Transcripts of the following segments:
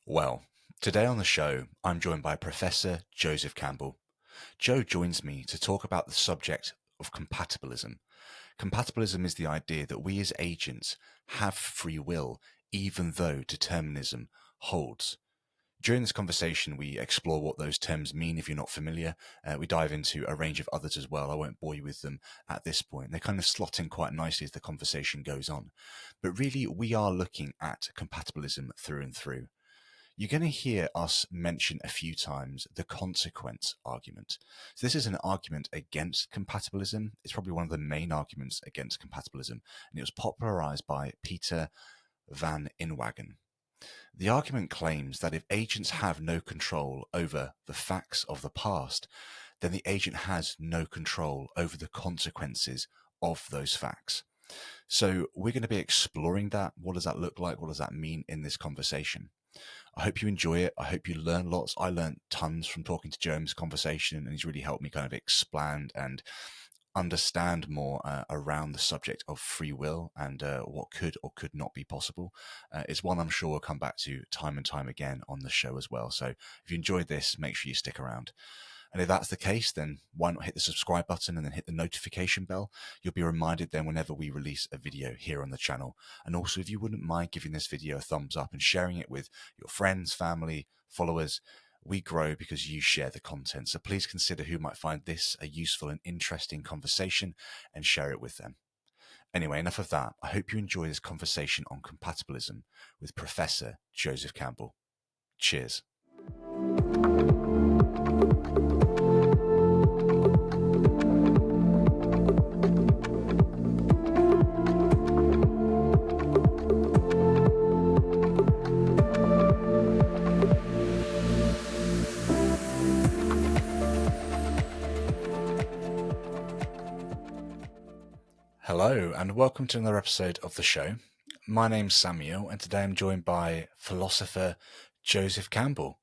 Well, today on the show, I'm joined by Professor Joseph Campbell. Joe joins me to talk about the subject of compatibilism. Compatibilism is the idea that we as agents have free will, even though determinism holds. During this conversation, we explore what those terms mean if you're not familiar. We dive into a range of others as well. I won't bore you with them at this point. They kind of slot in quite nicely as the conversation goes on. But really, we are looking at compatibilism through and through. You're going to hear us mention a few times the consequence argument. So this is an argument against compatibilism. It's probably one of the main arguments against compatibilism, and it was popularized by Peter van Inwagen. The argument claims that if agents have no control over the facts of the past, then the agent has no control over the consequences of those facts. So we're going to be exploring that. What does that look like? What does that mean in this conversation? I hope you enjoy it. I hope you learn lots. I learned tons from talking to Joe in this conversation, and he's really helped me kind of expand and understand more around the subject of free will and what could or could not be possible. It's one I'm sure we'll come back to time and time again on the show as well. So if you enjoyed this, make sure you stick around. And if that's the case, then why not hit the subscribe button and then hit the notification bell? You'll be reminded then whenever we release a video here on the channel. And also, if you wouldn't mind giving this video a thumbs up and sharing it with your friends, family, followers, we grow because you share the content. So please consider who might find this a useful and interesting conversation and share it with them. Anyway, enough of that. I hope you enjoy this conversation on compatibilism with Professor Joseph Campbell. Cheers. Hello, and welcome to another episode of the show. My name's Samuel, and today I'm joined by philosopher Joseph Campbell.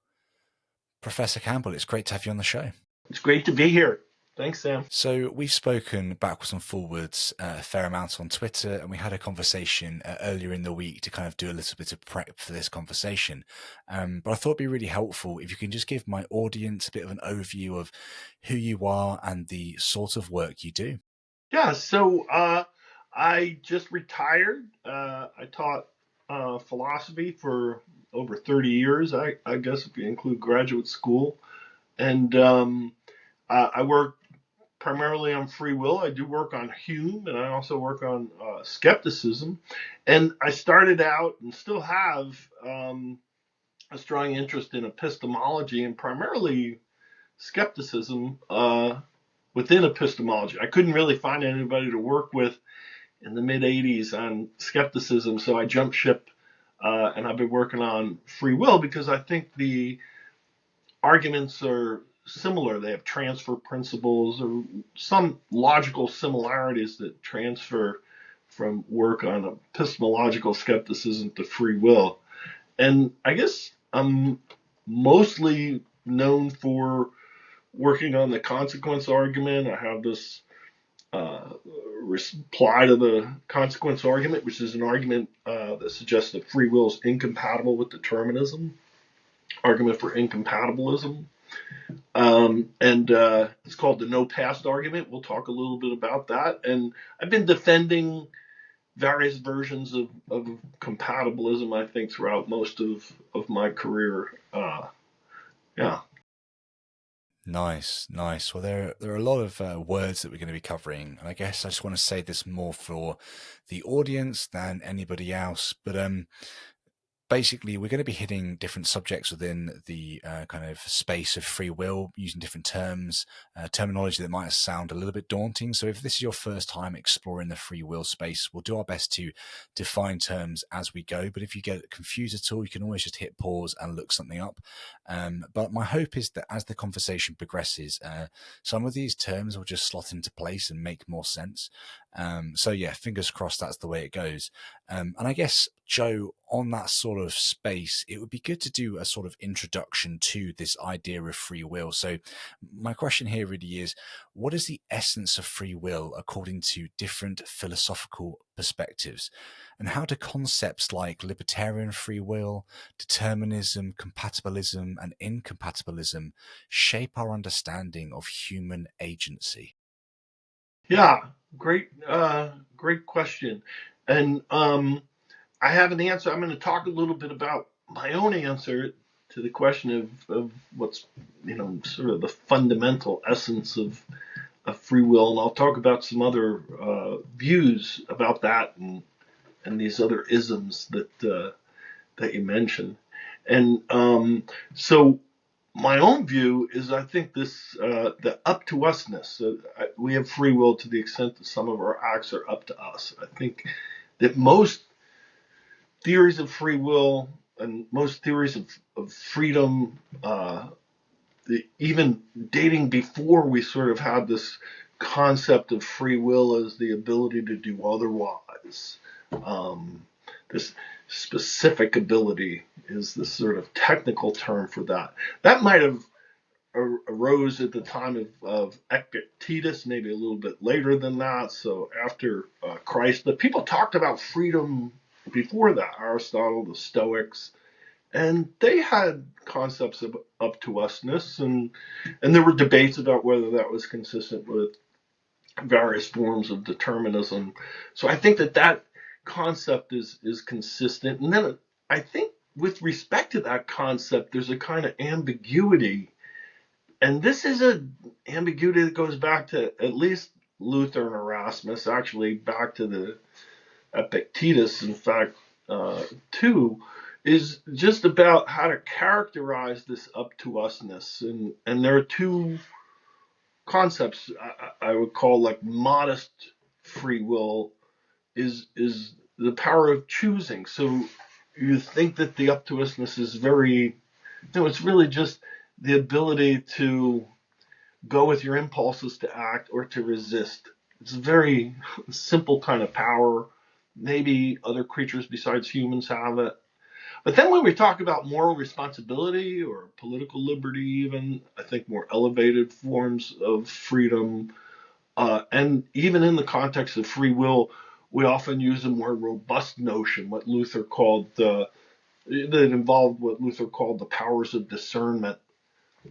Professor Campbell, it's great to have you on the show. It's great to be here. Thanks, Sam. So we've spoken backwards and forwards a fair amount on Twitter, and we had a conversation earlier in the week to kind of do a little bit of prep for this conversation. But I thought it'd be really helpful if you can just give my audience a bit of an overview of who you are and the sort of work you do. Yeah, so I just retired. I taught philosophy for over 30 years, I guess, if you include graduate school. And I work primarily on free will. I do work on Hume, and I also work on skepticism. And I started out and still have a strong interest in epistemology and primarily skepticism within epistemology. I couldn't really find anybody to work with in the mid 80s on skepticism, so I jumped ship and I've been working on free will because I think the arguments are similar. They have transfer principles or some logical similarities that transfer from work on epistemological skepticism to free will. And I guess I'm mostly known for working on the consequence argument. I have this reply to the consequence argument, which is an argument that suggests that free will is incompatible with determinism, argument for incompatibilism. And it's called the no past argument. We'll talk a little bit about that. And I've been defending various versions of compatibilism, I think, throughout most of my career. Yeah. Nice. Well, there are a lot of words that we're going to be covering, and I guess I just want to say this more for the audience than anybody else. But basically, we're going to be hitting different subjects within the kind of space of free will, using different terms, terminology that might sound a little bit daunting. So if this is your first time exploring the free will space, we'll do our best to define terms as we go. But if you get confused at all, you can always just hit pause and look something up. But my hope is that as the conversation progresses, some of these terms will just slot into place and make more sense. So yeah, fingers crossed that's the way it goes. And I guess Joe, on that sort of space, it would be good to do a sort of introduction to this idea of free will. So my question here really is, what is the essence of free will according to different philosophical perspectives? And how do concepts like libertarian free will, determinism, compatibilism, and incompatibilism shape our understanding of human agency? Yeah, great question. And I have an answer. I'm going to talk a little bit about my own answer to the question of what's, sort of the fundamental essence of free will. And I'll talk about some other views about that and these other isms that you mentioned. And so my own view is I think the up to usness. We have free will to the extent that some of our acts are up to us. I think that most theories of free will and most theories of freedom, even dating before we sort of had this concept of free will as the ability to do otherwise. This specific ability is the sort of technical term for that. That might have arose at the time of Epictetus, maybe a little bit later than that, so after Christ. But people talked about freedom before that, Aristotle, the Stoics, and they had concepts of up to usness, and there were debates about whether that was consistent with various forms of determinism. So I think that concept is consistent. And then I think with respect to that concept, there's a kind of ambiguity. And this is an ambiguity that goes back to at least Luther and Erasmus, actually back to the Epictetus, in fact, too, is just about how to characterize this up to usness. And there are two concepts I would call like modest free will is the power of choosing. So you think that the up to usness is very, it's really just the ability to go with your impulses to act or to resist. It's a very simple kind of power. Maybe other creatures besides humans have it. But then when we talk about moral responsibility or political liberty, even, I think more elevated forms of freedom, and even in the context of free will, we often use a more robust notion, what Luther called that involved what Luther called the powers of discernment.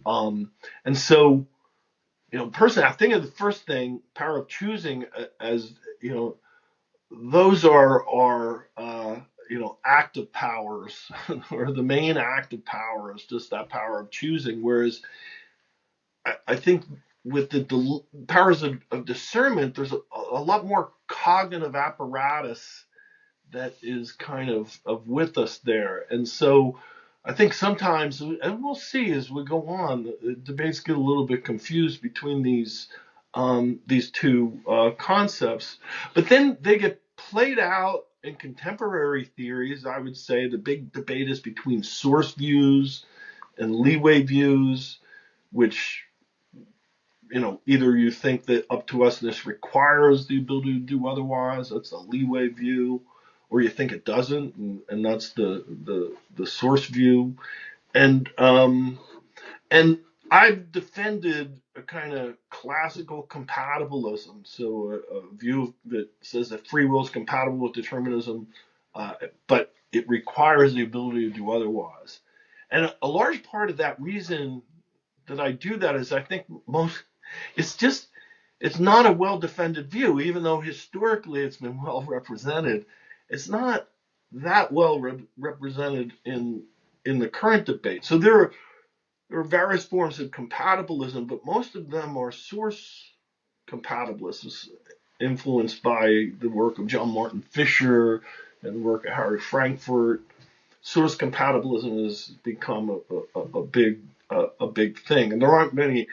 And so, personally, I think of the first thing, power of choosing, as those are active powers, or the main active power is just that power of choosing. Whereas I think with the powers of discernment, there's a lot more cognitive apparatus that is kind of with us there. And so I think sometimes, and we'll see as we go on, the debates get a little bit confused between these two concepts, but then they get played out in contemporary theories. I would say the big debate is between source views and leeway views, which, either you think that up to usness requires the ability to do otherwise, that's a leeway view, or you think it doesn't, and that's the source view. And I've defended a kind of classical compatibilism, so a view that says that free will is compatible with determinism, but it requires the ability to do otherwise. And a large part of that reason that I do that is I think it's not a well-defended view, even though historically it's been well represented. It's not that well represented in the current debate. So there are various forms of compatibilism, but most of them are source compatibilists, influenced by the work of John Martin Fisher and the work of Harry Frankfurt. Source compatibilism has become a big thing, and there aren't many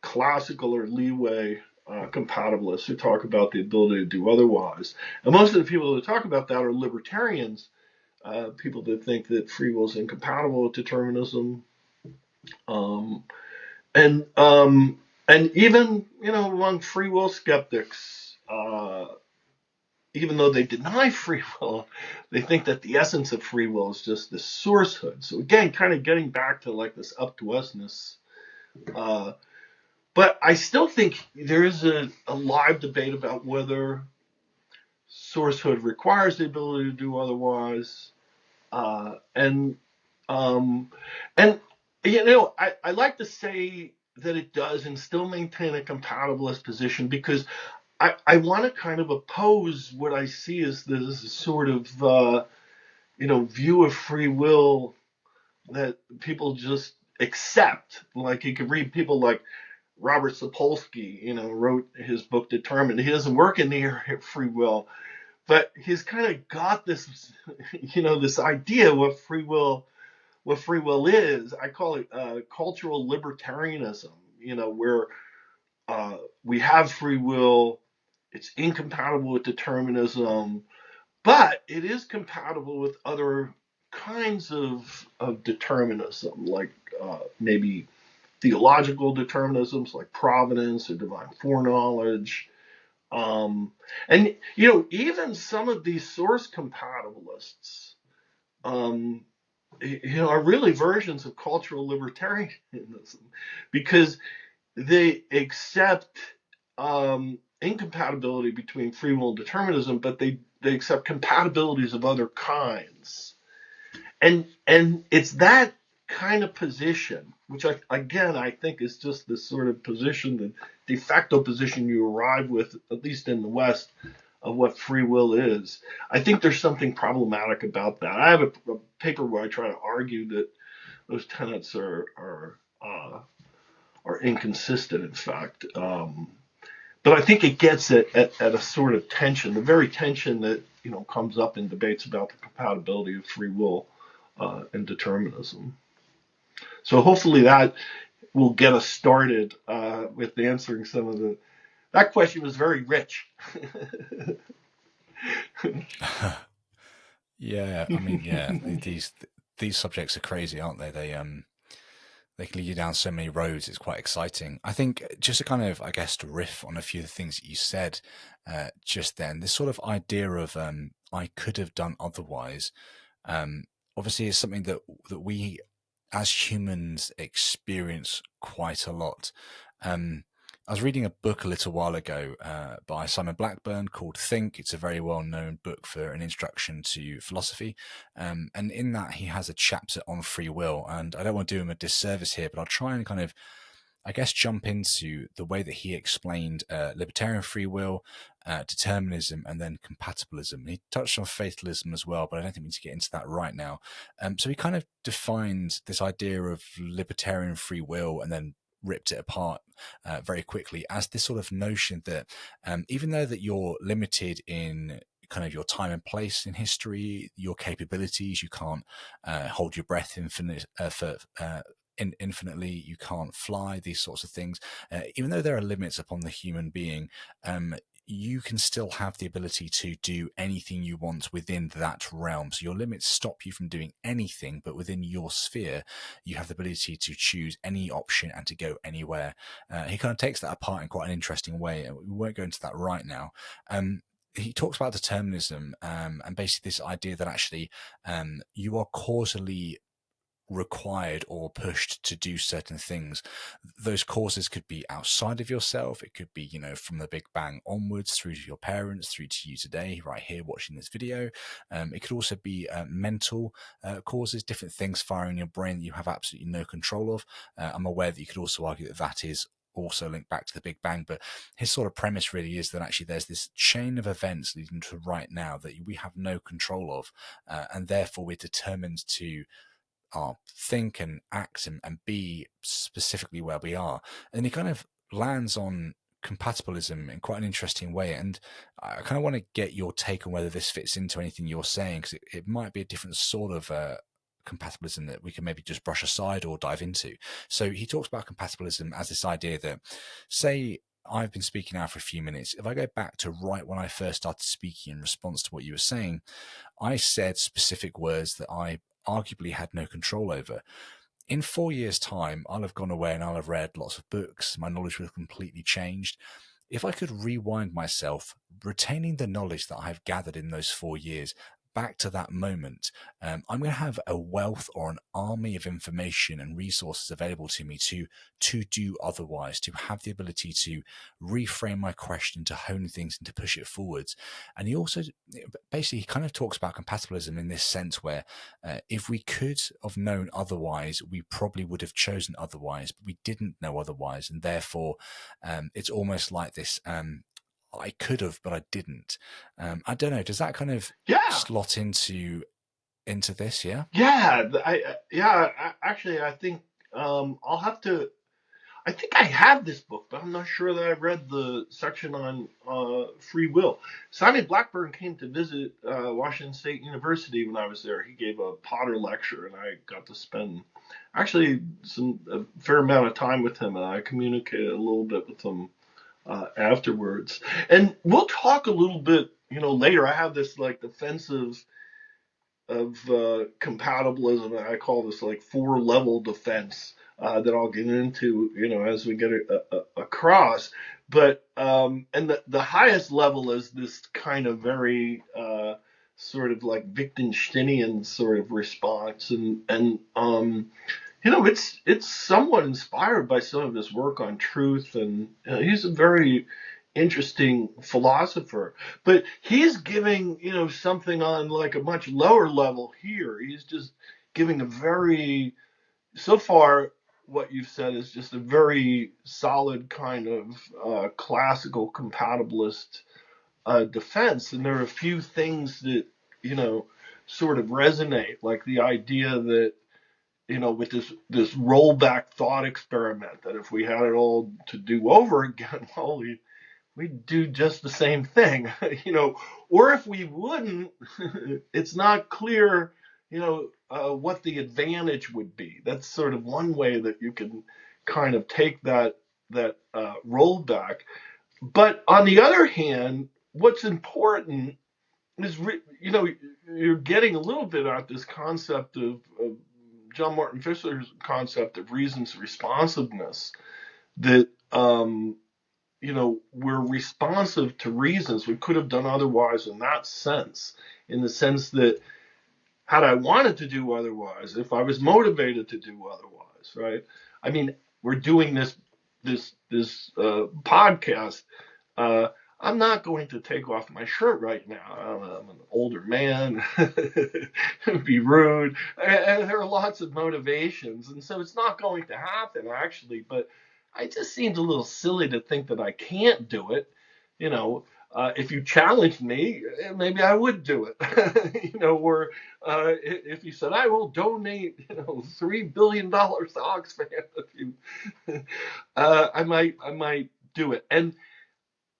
classical or leeway compatibilists who talk about the ability to do otherwise. And most of the people who talk about that are libertarians, people that think that free will is incompatible with determinism, um, and even among free will skeptics, even though they deny free will, they think that the essence of free will is just the sourcehood. So again, kind of getting back to like this up to usness. But I still think there is a live debate about whether sourcehood requires the ability to do otherwise. And and I like to say that it does and still maintain a compatibilist position because I want to kind of oppose what I see as this sort of view of free will that people just accept. Like you could read people like Robert Sapolsky, wrote his book Determined. He doesn't work in the area of free will, but he's kind of got this, this idea what free will is. I call it cultural libertarianism. Where we have free will, it's incompatible with determinism, but it is compatible with other kinds of determinism, like maybe theological determinisms like providence or divine foreknowledge. And even some of these source compatibilists are really versions of cultural libertarianism because they accept incompatibility between free will and determinism, but they accept compatibilities of other kinds. And it's that kind of position, which I think is just this sort of position, the de facto position you arrive with, at least in the West, of what free will is. I think there's something problematic about that. I have a paper where I try to argue that those tenets are inconsistent, in fact. But I think it gets at a sort of tension, the very tension that comes up in debates about the compatibility of free will and determinism. So hopefully that will get us started with answering some of the. That question was very rich. Yeah, I mean, yeah, these subjects are crazy, aren't they? They can lead you down so many roads. It's quite exciting. I think just to kind of, I guess, to riff on a few of the things that you said just then, this sort of idea of I could have done otherwise, obviously is something that we as humans experience quite a lot. I was reading a book a little while ago by Simon Blackburn called Think. It's a very well-known book for an introduction to philosophy. And in that, he has a chapter on free will. And I don't want to do him a disservice here, but I'll try and kind of, I guess, jump into the way that he explained libertarian free will, determinism, and then compatibilism. He touched on fatalism as well, but I don't think we need to get into that right now. So he kind of defined this idea of libertarian free will and then ripped it apart very quickly as this sort of notion that even though that you're limited in kind of your time and place in history, your capabilities, you can't hold your breath infinitely, you can't fly, these sorts of things, even though there are limits upon the human being, you can still have the ability to do anything you want within that realm. So your limits stop you from doing anything, but within your sphere, you have the ability to choose any option and to go anywhere. He kind of takes that apart in quite an interesting way, and we won't go into that right now. He talks about determinism and basically this idea that actually you are causally required or pushed to do certain things. Those causes could be outside of yourself. It could be, from the Big Bang onwards through to your parents, through to you today, right here watching this video. It could also be mental causes, different things firing in your brain that you have absolutely no control of. I'm aware that you could also argue that that is also linked back to the Big Bang, but his sort of premise really is that actually there's this chain of events leading to right now that we have no control of, and therefore we're determined to think and act and be specifically where we are. And he kind of lands on compatibilism in quite an interesting way. And I kind of want to get your take on whether this fits into anything you're saying, because it might be a different sort of compatibilism that we can maybe just brush aside or dive into. So he talks about compatibilism as this idea that, say, I've been speaking now for a few minutes. If I go back to right when I first started speaking in response to what you were saying, I said specific words that I arguably had no control over. In 4 years' time, I'll have gone away and I'll have read lots of books. My knowledge will have completely changed. if I could rewind myself, retaining the knowledge that I've gathered in those 4 years back to that moment, I'm going to have a wealth or an army of information and resources available to me to do otherwise, to have the ability to reframe my question, to hone things and to push it forwards. And he also basically kind of talks about compatibilism in this sense where if we could have known otherwise, we probably would have chosen otherwise, but we didn't know otherwise. And therefore, it's almost like this I could have, but I didn't. I don't know. Does that kind of Yeah, slot into this? Yeah. actually, I think I'll have to. I think I have this book, but I'm not sure that I read the section on free will. Simon Blackburn came to visit Washington State University when I was there. He gave a Potter lecture, and I got to spend actually a fair amount of time with him, and I communicated a little bit with him afterwards. And we'll talk a little bit, later. I have this like defensive of compatibilism. I call this like 4-level defense that I'll get into, as we get across. But and the highest level is this kind of very sort of like Wittgensteinian sort of response, and it's somewhat inspired by some of his work on truth, and he's a very interesting philosopher. But he's giving, something on like a much lower level here. He's just giving a very, so far, what you've said is just a very solid kind of classical compatibilist defense. And there are a few things that, sort of resonate, like the idea that with this rollback thought experiment that if we had it all to do over again, well, we'd do just the same thing, or if we wouldn't, it's not clear, what the advantage would be. That's sort of one way that you can kind of take that rollback. But on the other hand, what's important is, you're getting a little bit at this concept of John Martin Fisher's concept of reason's responsiveness, that we're responsive to reasons. We could have done otherwise in that sense, in the sense that had I wanted to do otherwise, if I was motivated to do otherwise, right? I mean, we're doing this podcast. I'm not going to take off my shirt right now. I'm an older man. It'd be rude. And there are lots of motivations. And so it's not going to happen, actually. But it just seems a little silly to think that I can't do it. If you challenged me, maybe I would do it. Or if you said, I will donate, $3 billion to Oxfam, I might do it. And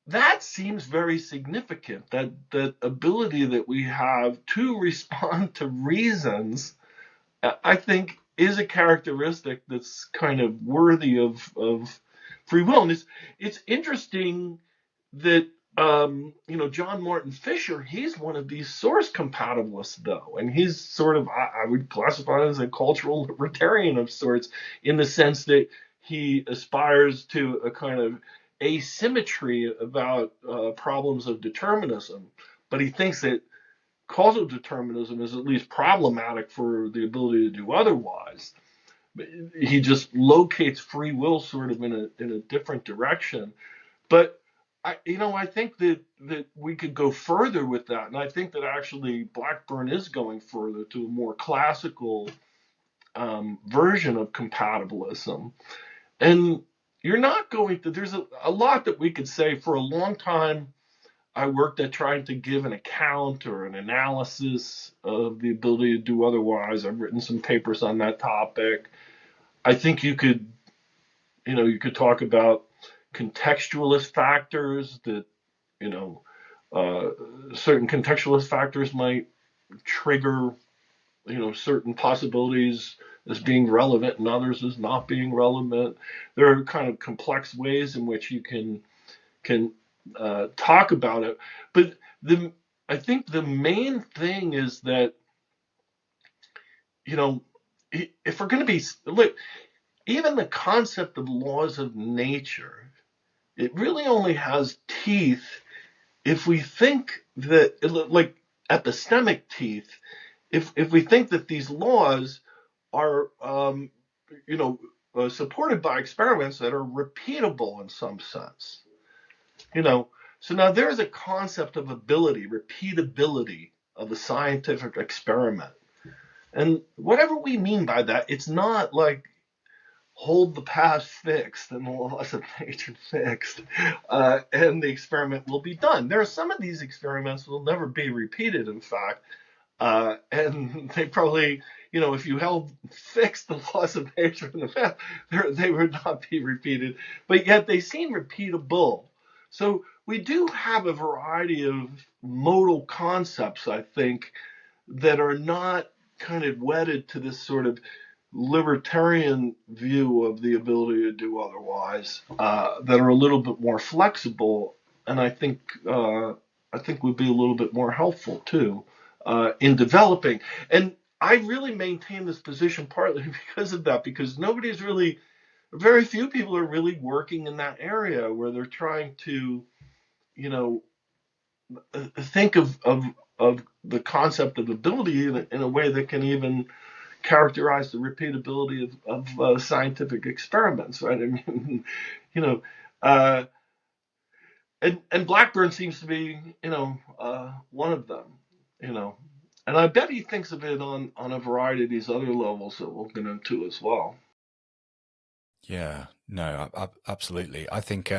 that seems very significant, that ability that we have to respond to reasons, I think, is a characteristic that's kind of worthy of free will. And it's interesting that John Martin Fisher, he's one of these source compatibilists, though, and he's sort of, I would classify him as a cultural libertarian of sorts, in the sense that he aspires to a kind of asymmetry about problems of determinism, but he thinks that causal determinism is at least problematic for the ability to do otherwise. He just locates free will sort of in a different direction. But I think that we could go further with that, and I think that actually Blackburn is going further to a more classical version of compatibilism. And you're not going to, there's a lot that we could say. For a long time, I worked at trying to give an account or an analysis of the ability to do otherwise. I've written some papers on that topic. I think you could talk about contextualist factors that, certain contextualist factors might trigger, certain possibilities as being relevant and others as not being relevant. There are kind of complex ways in which you can talk about it. But I think the main thing is that, if we're going to be, look, even the concept of laws of nature it really only has teeth if we think that, like epistemic teeth, if we think that these laws are, supported by experiments that are repeatable in some sense. So now there's a concept of ability, repeatability of a scientific experiment. And whatever we mean by that, it's not like hold the past fixed and the laws of nature fixed, and the experiment will be done. There are some of these experiments will never be repeated, in fact, and they probably, if you held fixed the laws of nature in the past, they would not be repeated, but yet they seem repeatable. So we do have a variety of modal concepts, I think, that are not kind of wedded to this sort of libertarian view of the ability to do otherwise, that are a little bit more flexible, and I think would be a little bit more helpful too, in developing. And I really maintain this position partly because of that, because very few people are really working in that area where they're trying to, think of the concept of ability in a way that can even characterize the repeatability of scientific experiments, right? I mean, you know, uh, and Blackburn seems to be, one of them, you know, and I bet he thinks of it on a variety of these other levels that we'll get into as well. Yeah, no, absolutely. I think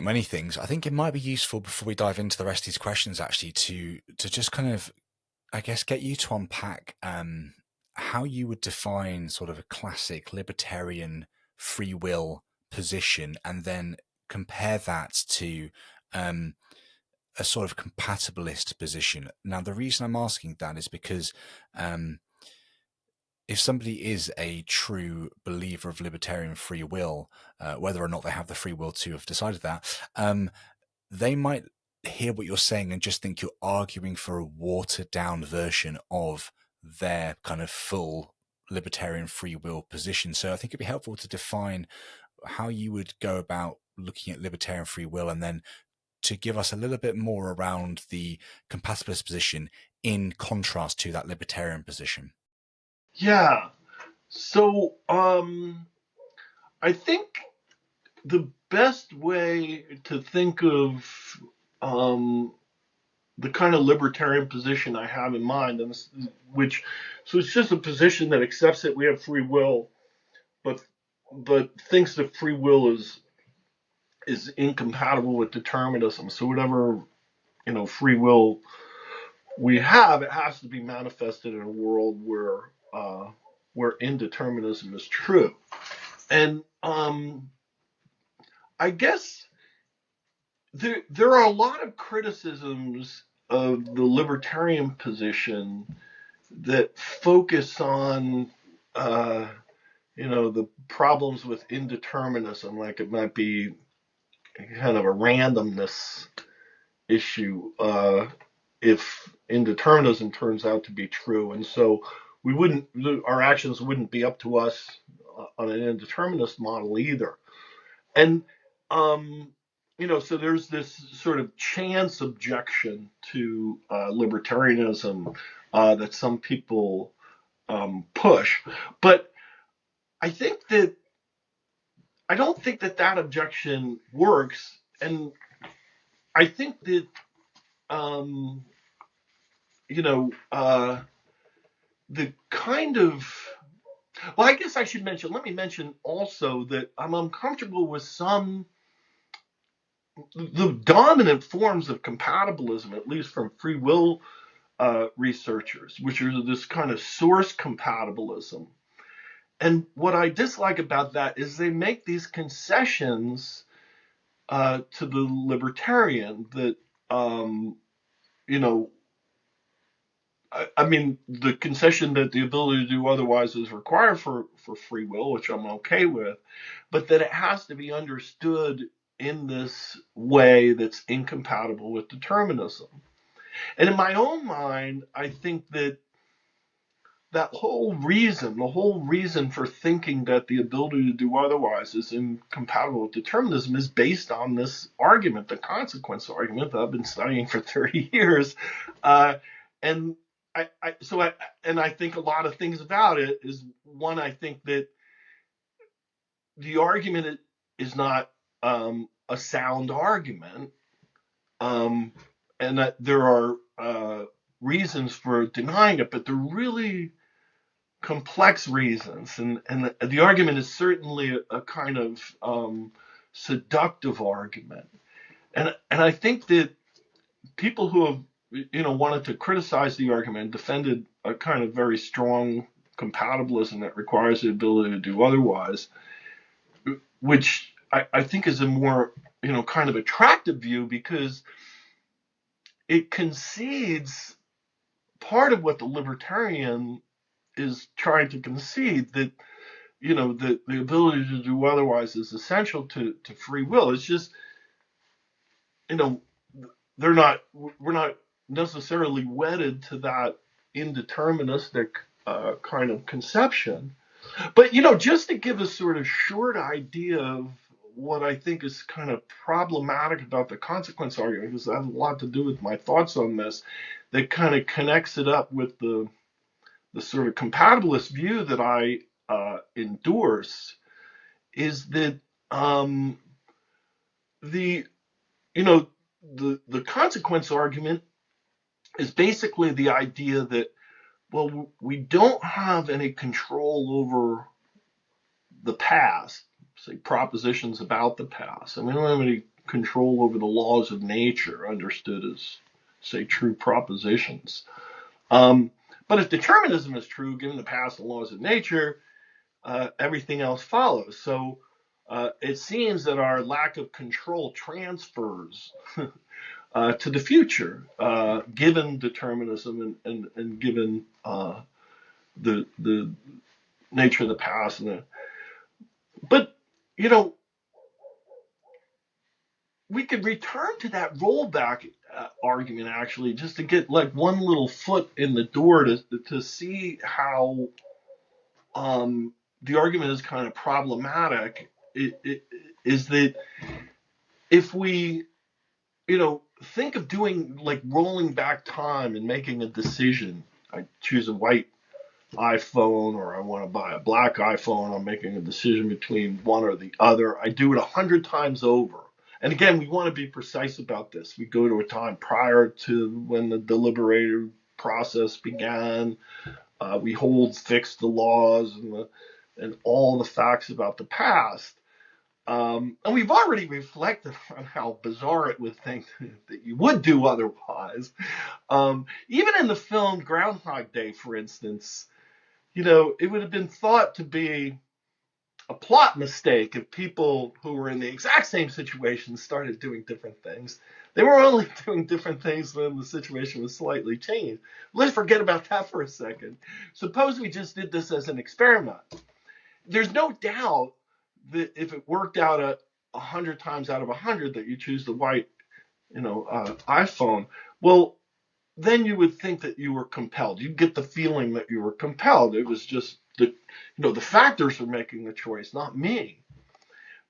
many things. I think it might be useful before we dive into the rest of these questions, actually, to just kind of, I guess, get you to unpack how you would define sort of a classic libertarian free will position, and then compare that to um, a sort of compatibilist position. Now, the reason I'm asking that is because um, if somebody is a true believer of libertarian free will, whether or not they have the free will to have decided that, they might hear what you're saying and just think you're arguing for a watered down version of their kind of full libertarian free will position. So I think it'd be helpful to define how you would go about looking at libertarian free will, and then to give us a little bit more around the compatibilist position in contrast to that libertarian position. Yeah. So I think the best way to think of um, the kind of libertarian position I have in mind, so it's just a position that accepts that we have free will, but thinks that free will is incompatible with determinism. So whatever free will we have, it has to be manifested in a world where indeterminism is true. And I guess there are a lot of criticisms of the libertarian position that focus on the problems with indeterminism, like it might be kind of a randomness issue, if indeterminism turns out to be true, and so our actions wouldn't be up to us on an indeterminist model either. And so there's this sort of chance objection to libertarianism that some people push, but I think that I don't think that objection works, and I think that um, the kind of well, I guess let me mention also that I'm uncomfortable with the dominant forms of compatibilism, at least from free will researchers, which are this kind of source compatibilism. And what I dislike about that is they make these concessions to the libertarian that, you know, I mean, the concession that the ability to do otherwise is required for free will, which I'm okay with, but that it has to be understood in this way that's incompatible with determinism. And in my own mind, I think that that whole reason, the whole reason for thinking that the ability to do otherwise is incompatible with determinism is based on this argument, the consequence argument that I've been studying for 30 years. And I think a lot of things about it is, one, I think that the argument is not a sound argument, and that there are reasons for denying it, but they're really complex reasons, and the argument is certainly a kind of seductive argument, and I think that people who have wanted to criticize the argument, defended a kind of very strong compatibilism that requires the ability to do otherwise, which I think is a more kind of attractive view, because it concedes part of what the libertarian is trying to concede, that the ability to do otherwise is essential to free will. It's just we're not necessarily wedded to that indeterministic kind of conception. But just to give a sort of short idea of what I think is kind of problematic about the consequence argument, because that has a lot to do with my thoughts on this, that kind of connects it up with the sort of compatibilist view that I endorse, is that the consequence argument is basically the idea that, well, we don't have any control over the past, say propositions about the past, and we don't have any control over the laws of nature, understood as, say, true propositions. But if determinism is true, given the past and laws of nature, everything else follows. So it seems that our lack of control transfers to the future, given determinism and given the nature of the past. But we could return to that rollback argument, actually, just to get like one little foot in the door to see how the argument is kind of problematic. It is that if we think of doing, like, rolling back time and making a decision, I choose a white iPhone or I want to buy a black iPhone, I'm making a decision between one or the other. I do it 100 times over. And again, we want to be precise about this. We go to a time prior to when the deliberative process began. We hold fixed the laws and all the facts about the past. And we've already reflected on how bizarre it would think that you would do otherwise. Even in the film Groundhog Day, for instance, it would have been thought to be a plot mistake if people who were in the exact same situation started doing different things. They were only doing different things when the situation was slightly changed. Let's forget about that for a second. Suppose we just did this as an experiment. There's no doubt that if it worked out 100 times out of 100 that you choose the white, iPhone, well, then you would think that you were compelled. You'd get the feeling that you were compelled. It was just that, the factors were making the choice, not me.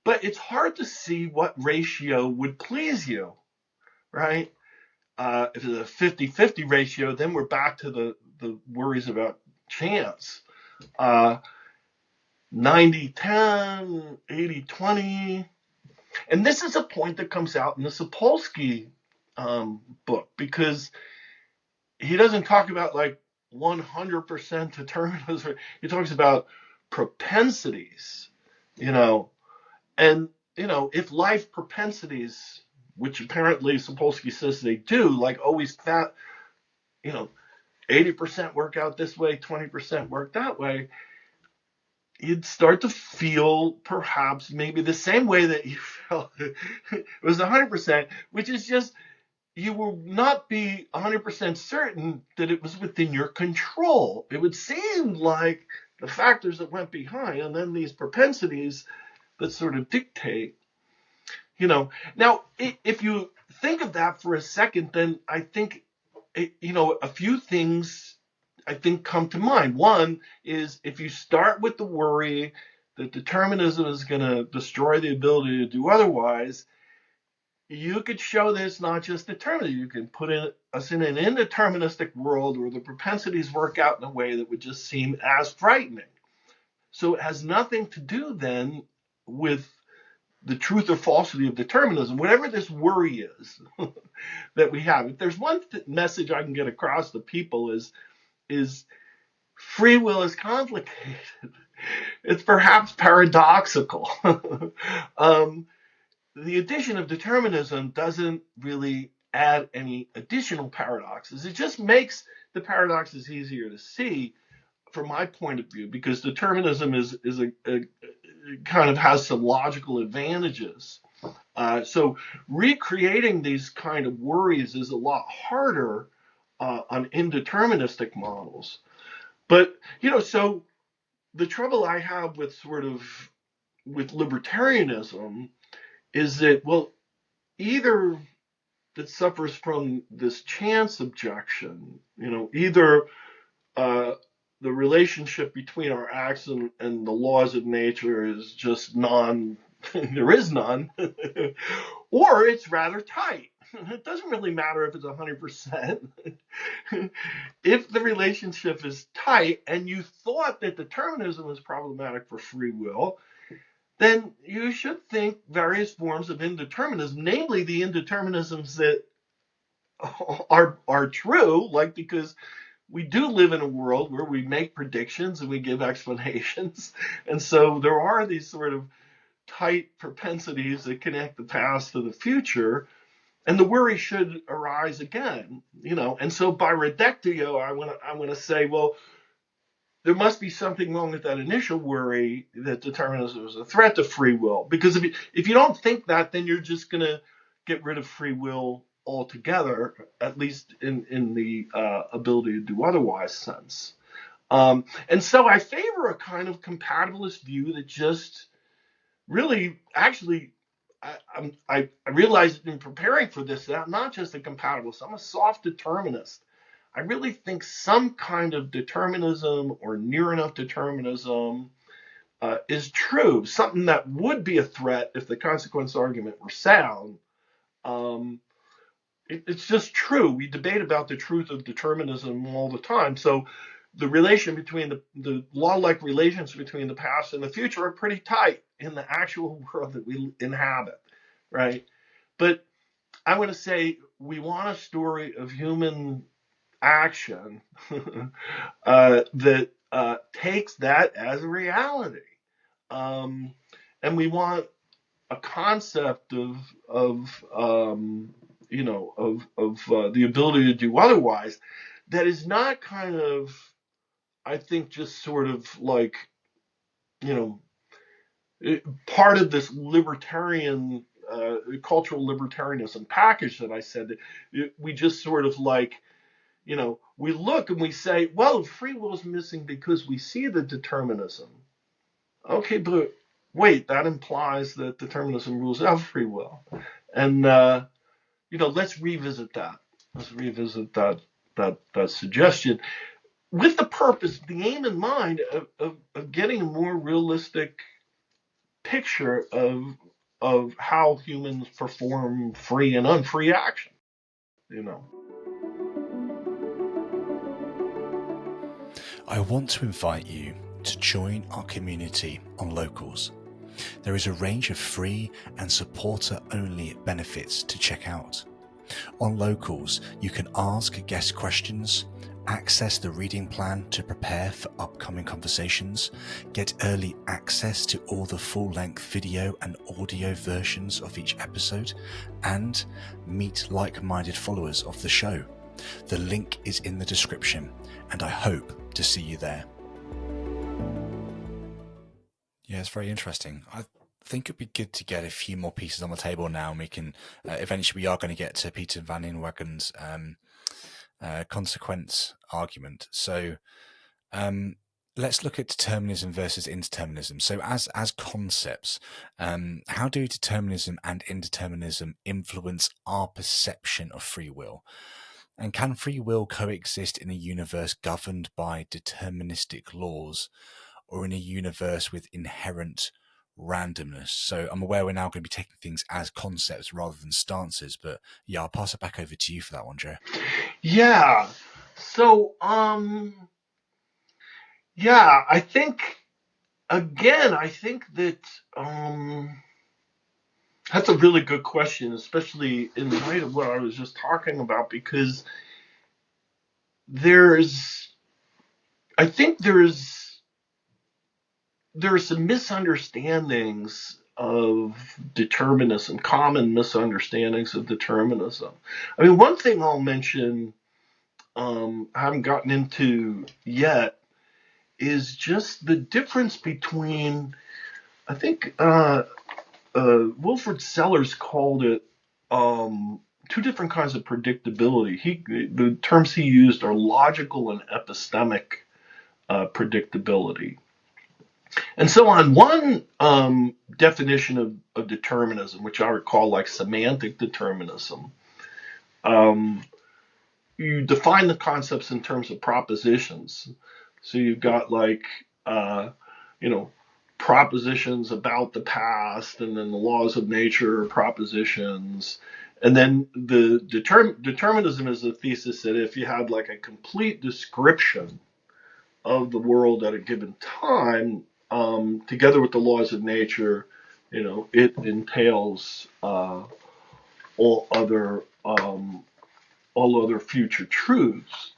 But it's hard to see what ratio would please you, right? If it's a 50-50 ratio, then we're back to the worries about chance. 90-10, 80-20. And this is a point that comes out in the Sapolsky book, because he doesn't talk about like 100% determinism. He talks about propensities, and if life propensities, which apparently Sapolsky says they do, like always that, 80% work out this way, 20% work that way, you'd start to feel perhaps maybe the same way that you felt it was 100%, which is just, you will not be 100% certain that it was within your control. It would seem like the factors that went behind, and then these propensities that sort of dictate, Now, if you think of that for a second, then I think, a few things I think come to mind. One is if you start with the worry that determinism is going to destroy the ability to do otherwise, you could show that it's not just determinism. You can put us in an indeterministic world where the propensities work out in a way that would just seem as frightening. So it has nothing to do then with the truth or falsity of determinism, whatever this worry is that we have. If there's one message I can get across to people is free will is complicated. It's perhaps paradoxical. The addition of determinism doesn't really add any additional paradoxes. It just makes the paradoxes easier to see from my point of view, because determinism is a kind of has some logical advantages. So recreating these kind of worries is a lot harder on indeterministic models. But so the trouble I have with with libertarianism is that, well, either it suffers from this chance objection, either the relationship between our acts and the laws of nature is just there is none, or it's rather tight. It doesn't really matter if it's 100%. If the relationship is tight and you thought that determinism is problematic for free will, then you should think various forms of indeterminism, namely the indeterminisms that are true, like, because we do live in a world where we make predictions and we give explanations. And so there are these sort of tight propensities that connect the past to the future. And the worry should arise again, And so by reductio, I want to say, well, there must be something wrong with that initial worry that determinism is a threat to free will. Because if you don't think that, then you're just going to get rid of free will altogether, at least in the ability to do otherwise sense. And so I favor a kind of compatibilist view that just really, actually, I realized in preparing for this that I'm not just a compatibilist, I'm a soft determinist. I really think some kind of determinism or near enough determinism is true, something that would be a threat if the consequence argument were sound. It's just true. We debate about the truth of determinism all the time. So the relation between the law-like relations between the past and the future are pretty tight in the actual world that we inhabit, right? But I want to say we want a story of human action that takes that as a reality, and we want a concept of the ability to do otherwise that is not kind of, I think, just sort of like, part of this libertarian cultural libertarianism package that I said, that we just sort of like, we look and we say, well, free will is missing because we see the determinism. Okay, but wait, that implies that determinism rules out free will. And, let's revisit that. Let's revisit that suggestion with the purpose, the aim in mind of getting a more realistic picture of how humans perform free and unfree action, I want to invite you to join our community on Locals. There is a range of free and supporter-only benefits to check out. On Locals, you can ask guest questions, access the reading plan to prepare for upcoming conversations, get early access to all the full-length video and audio versions of each episode, and meet like-minded followers of the show. The link is in the description, and I hope to see you there. Yeah, it's very interesting. I think it'd be good to get a few more pieces on the table now, and we can eventually, we are going to get to Peter van Inwagen's consequence argument. So let's look at determinism versus indeterminism. So as concepts, how do determinism and indeterminism influence our perception of free will? And can free will coexist in a universe governed by deterministic laws or in a universe with inherent randomness? So I'm aware we're now going to be taking things as concepts rather than stances, but yeah, I'll pass it back over to you for that one, Joe. Yeah. So, yeah, I think that that's a really good question, especially in light of what I was just talking about, because there's, I think there are some misunderstandings of determinism, common misunderstandings of determinism. I mean, one thing I'll mention, I haven't gotten into yet, is just the difference between, I think, Wilfred Sellers called it two different kinds of predictability. The terms he used are logical and epistemic predictability. And so, on one definition of determinism, which I would call like semantic determinism, um, you define the concepts in terms of propositions. So you've got like, you know, propositions about the past, and then the laws of nature, propositions. And then the determinism is the thesis that if you had like a complete description of the world at a given time, together with the laws of nature, it entails all other future truths.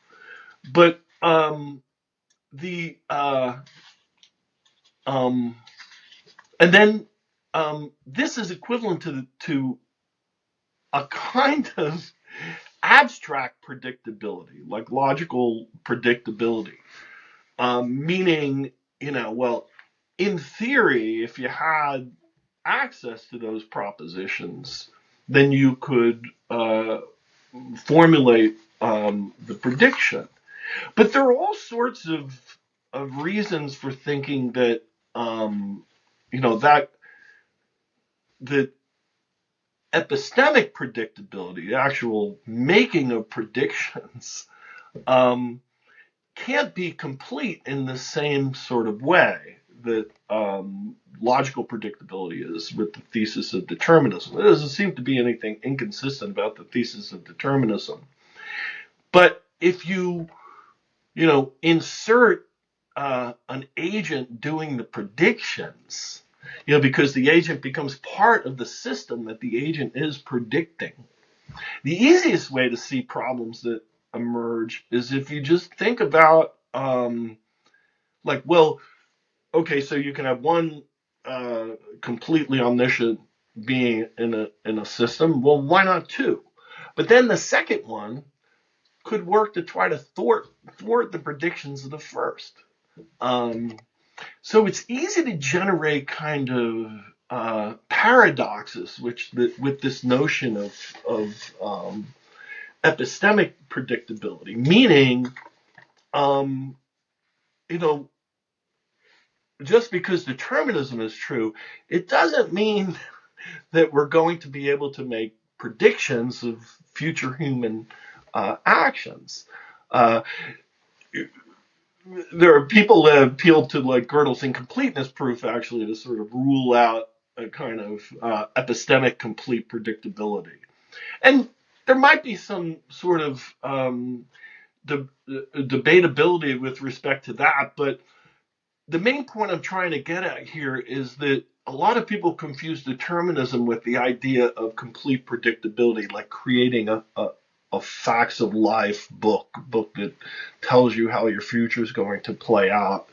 But the and then this is equivalent to a kind of abstract predictability, like logical predictability, meaning, well, in theory, if you had access to those propositions, then you could formulate the prediction. But there are all sorts of reasons for thinking that that epistemic predictability, the actual making of predictions, can't be complete in the same sort of way that logical predictability is with the thesis of determinism. There doesn't seem to be anything inconsistent about the thesis of determinism. But if you insert an agent doing the predictions, because the agent becomes part of the system that the agent is predicting. The easiest way to see problems that emerge is if you just think about, so you can have one completely omniscient being in a system. Well, why not two? But then the second one could work to try to thwart the predictions of the first. So it's easy to generate kind of paradoxes, with this notion of epistemic predictability, meaning, just because determinism is true, it doesn't mean that we're going to be able to make predictions of future human actions. There are people that appeal to like Gödel's incompleteness proof, actually, to sort of rule out a kind of epistemic complete predictability. And there might be some sort of debatability with respect to that, but the main point I'm trying to get at here is that a lot of people confuse determinism with the idea of complete predictability, like creating a facts of life book that tells you how your future is going to play out.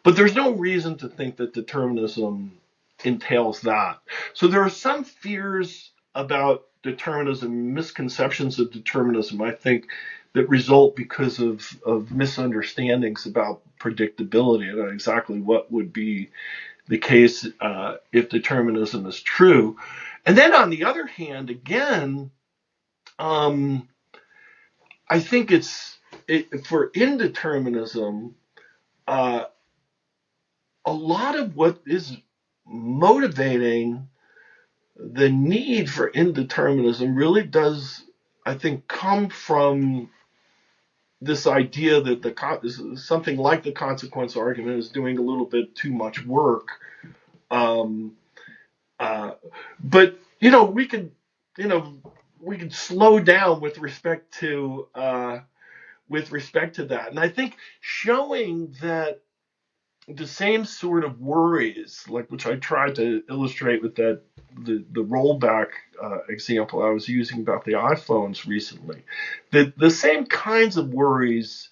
But there's no reason to think that determinism entails that. So there are some fears about determinism, misconceptions of determinism, I think, that result because of misunderstandings about predictability and exactly what would be the case if determinism is true. And then on the other hand, again, I think for indeterminism, a lot of what is motivating the need for indeterminism really does, I think, come from this idea that something like the consequence argument is doing a little bit too much work. Um, but we could, slow down with respect to that, and I think showing that the same sort of worries, like which I tried to illustrate with the rollback example I was using about the iPhones recently, that the same kinds of worries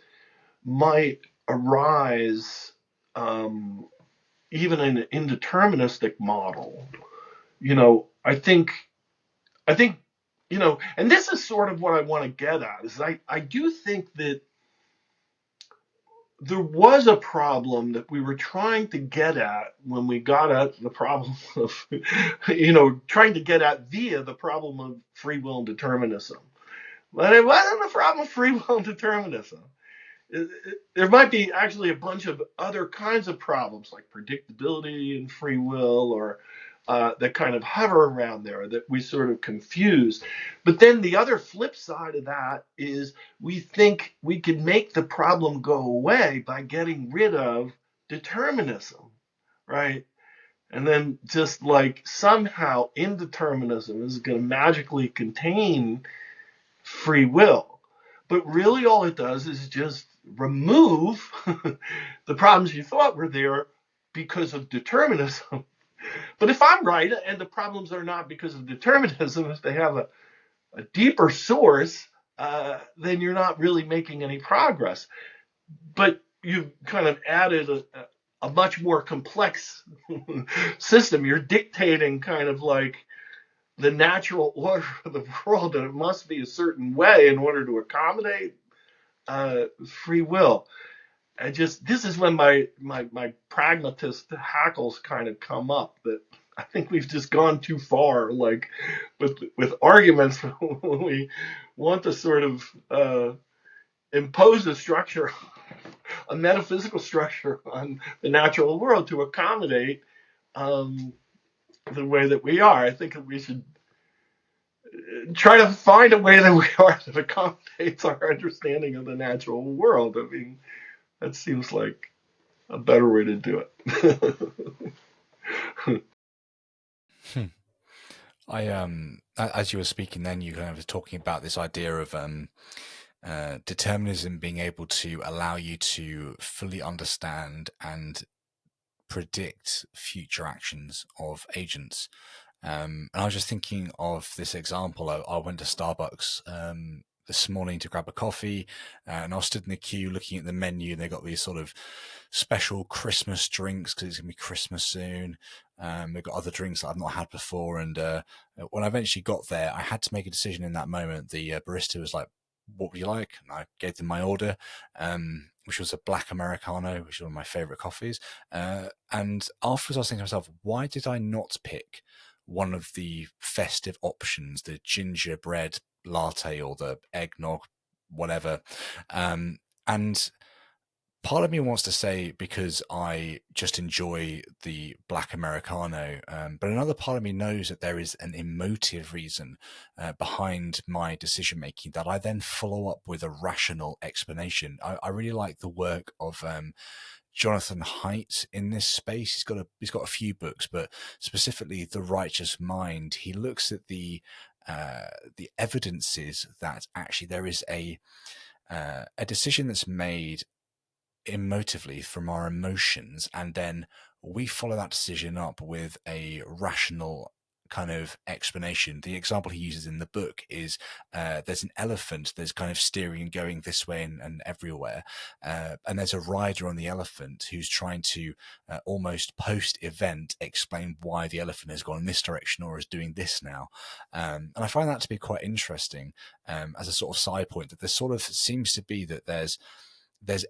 might arise even in an indeterministic model. I think, and this is sort of what I want to get at, is I do think that there was a problem that we were trying to get at when we got at the problem of, trying to get at via the problem of free will and determinism. But it wasn't the problem of free will and determinism. There might be actually a bunch of other kinds of problems like predictability and free will, or that kind of hover around there that we sort of confuse. But then the other flip side of that is we think we can make the problem go away by getting rid of determinism, right? And then just like somehow indeterminism is going to magically contain free will. But really all it does is just remove the problems you thought were there because of determinism. But if I'm right, and the problems are not because of determinism, if they have a deeper source, then you're not really making any progress. But you've kind of added a much more complex system. You're dictating kind of like the natural order of the world, and it must be a certain way in order to accommodate free will. This is when my pragmatist hackles kind of come up, that I think we've just gone too far, like with arguments when we want to sort of impose a structure, a metaphysical structure on the natural world to accommodate the way that we are. I think that we should try to find a way that we are that accommodates our understanding of the natural world. I mean, that seems like a better way to do it. As you were speaking, then you kind of were talking about this idea of determinism being able to allow you to fully understand and predict future actions of agents. And I was just thinking of this example. I went to Starbucks this morning to grab a coffee, and I was stood in the queue looking at the menu, and they got these sort of special Christmas drinks because it's going to be Christmas soon. They've got other drinks that I've not had before, and when I eventually got there, I had to make a decision in that moment. The barista was like, "What would you like?" And I gave them my order, which was a black Americano, which is one of my favorite coffees. And afterwards I was thinking to myself, why did I not pick one of the festive options, the gingerbread latte or the eggnog, whatever? And part of me wants to say because I just enjoy the black Americano, but another part of me knows that there is an emotive reason behind my decision making that I then follow up with a rational explanation. I really like the work of Jonathan Haidt in this space. He's got a few books, but specifically The Righteous Mind. He looks at the evidences that actually there is a decision that's made emotively from our emotions, and then we follow that decision up with a rational kind of explanation. The example he uses in the book is there's an elephant that's kind of steering and going this way and everywhere, and there's a rider on the elephant who's trying to almost post-event explain why the elephant has gone in this direction or is doing this now, and I find that to be quite interesting as a sort of side point, that there sort of seems to be that there's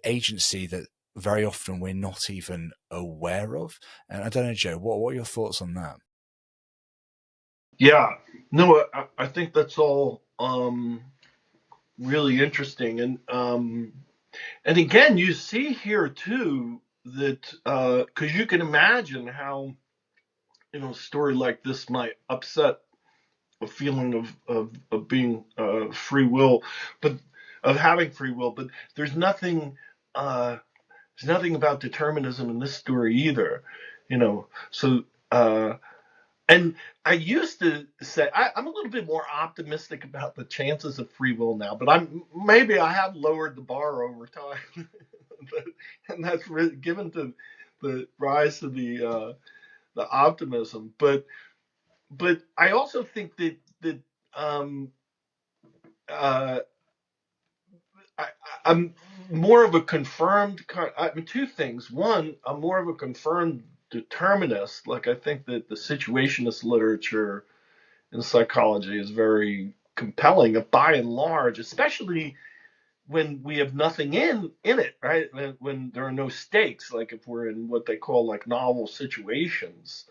agency that very often we're not even aware of. And I don't know, Joe, what are your thoughts on that? Yeah, no, I think that's all really interesting, and again, you see here too that because you can imagine how a story like this might upset a feeling of being free will, but of having free will. But there's nothing there's nothing about determinism in this story either, you know. So and I used to say I'm a little bit more optimistic about the chances of free will now, but maybe I have lowered the bar over time, and that's really given to the rise of the optimism. But I also think that um, uh, I'm more of a confirmed. I mean, two things. One, I'm more of a confirmed determinist. Like I think that the situationist literature in psychology is very compelling, by and large, especially when we have nothing in it, right? When there are no stakes, like if we're in what they call like novel situations,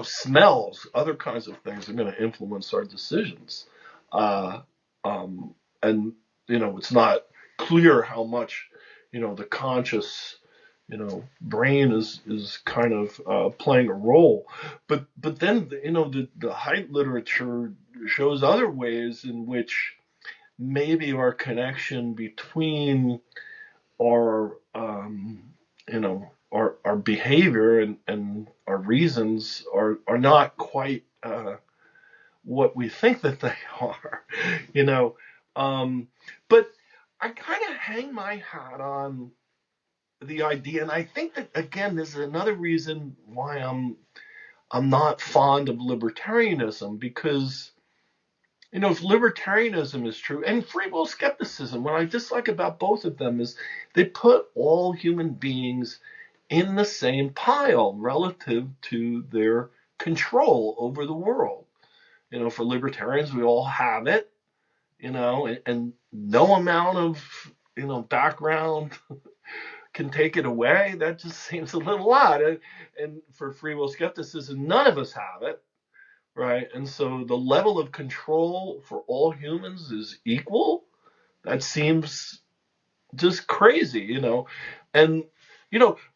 smells, other kinds of things are going to influence our decisions. Uh, um, and, it's not clear how much, the conscious, brain is kind of playing a role. But then, the height literature shows other ways in which maybe our connection between our our behavior and our reasons are not quite what we think that they are, you know. But I kind of hang my hat on the idea, and I think that again, this is another reason why I'm not fond of libertarianism, because if libertarianism is true, and free will skepticism, what I dislike about both of them is they put all human beings in the same pile relative to their control over the world. For libertarians, we all have it, and no amount of, background can take it away. That just seems a little odd. And for free will skepticism, none of us have it. Right. And so the level of control for all humans is equal. That seems just crazy. And,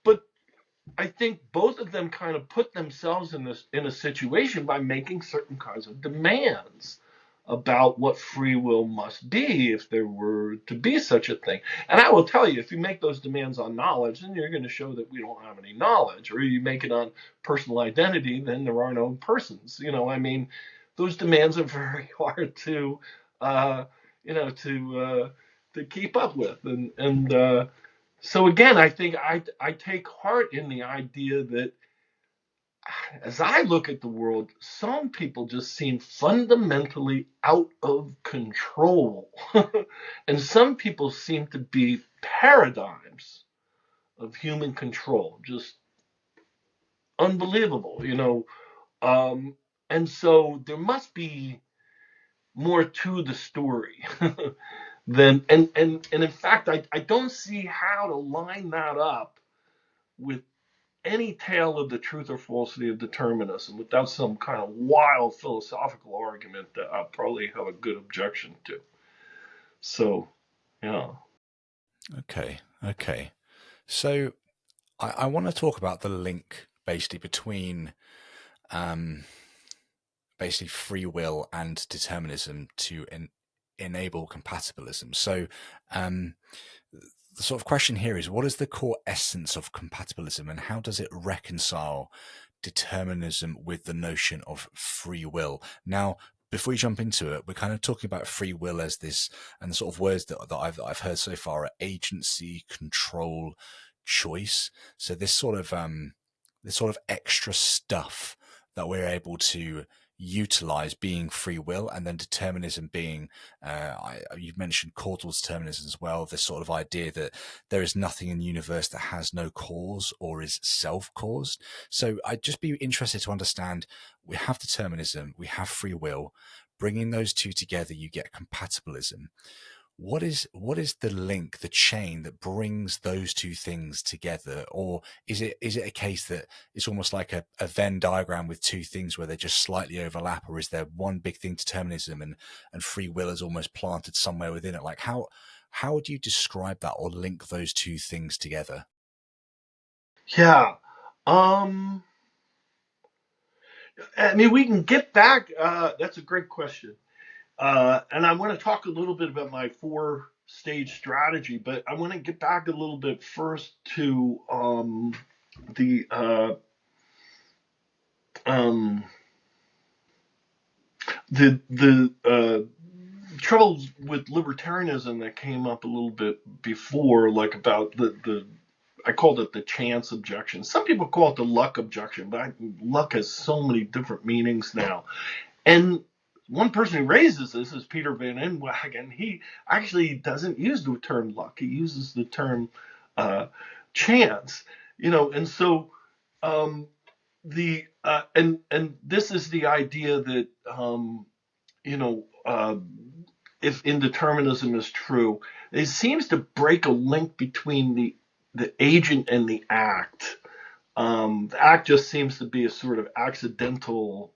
but I think both of them kind of put themselves in a situation by making certain kinds of demands about what free will must be if there were to be such a thing. And I will tell you, if you make those demands on knowledge, then you're going to show that we don't have any knowledge. Or you make it on personal identity, then there are no persons. I mean, those demands are very hard to, to keep up with. And so again, I think I take heart in the idea that as I look at the world, some people just seem fundamentally out of control. And some people seem to be paradigms of human control, just unbelievable. And so there must be more to the story and in fact, I don't see how to line that up with any tale of the truth or falsity of determinism without some kind of wild philosophical argument that I'll probably have a good objection to. So, yeah. Okay. So I want to talk about the link basically between basically free will and determinism to enable compatibilism. So the sort of question here is, what is the core essence of compatibilism, and how does it reconcile determinism with the notion of free will? Now, before we jump into it, we're kind of talking about free will as this, and the sort of words that I've heard so far are agency, control, choice. So this sort of extra stuff that we're able to utilize being free will, and then determinism being you've mentioned causal determinism as well, this sort of idea that there is nothing in the universe that has no cause or is self-caused. So I'd just be interested to understand, we have determinism, we have free will, bringing those two together you get compatibilism. What is the link, the chain that brings those two things together? Or is it a case that it's almost like a Venn diagram with two things where they just slightly overlap? Or is there one big thing, determinism, and free will is almost planted somewhere within it? Like how do you describe that or link those two things together? Yeah. I mean, we can get back. That's a great question. And I want to talk a little bit about my four-stage strategy, but I want to get back a little bit first to the um, troubles with libertarianism that came up a little bit before, like about the I called it the chance objection. Some people call it the luck objection, but luck has so many different meanings now. And one person who raises this is Peter Van Inwagen. He actually doesn't use the term luck. He uses the term chance. And so and this is the idea that you know if indeterminism is true, it seems to break a link between the agent and the act. The act just seems to be a sort of accidental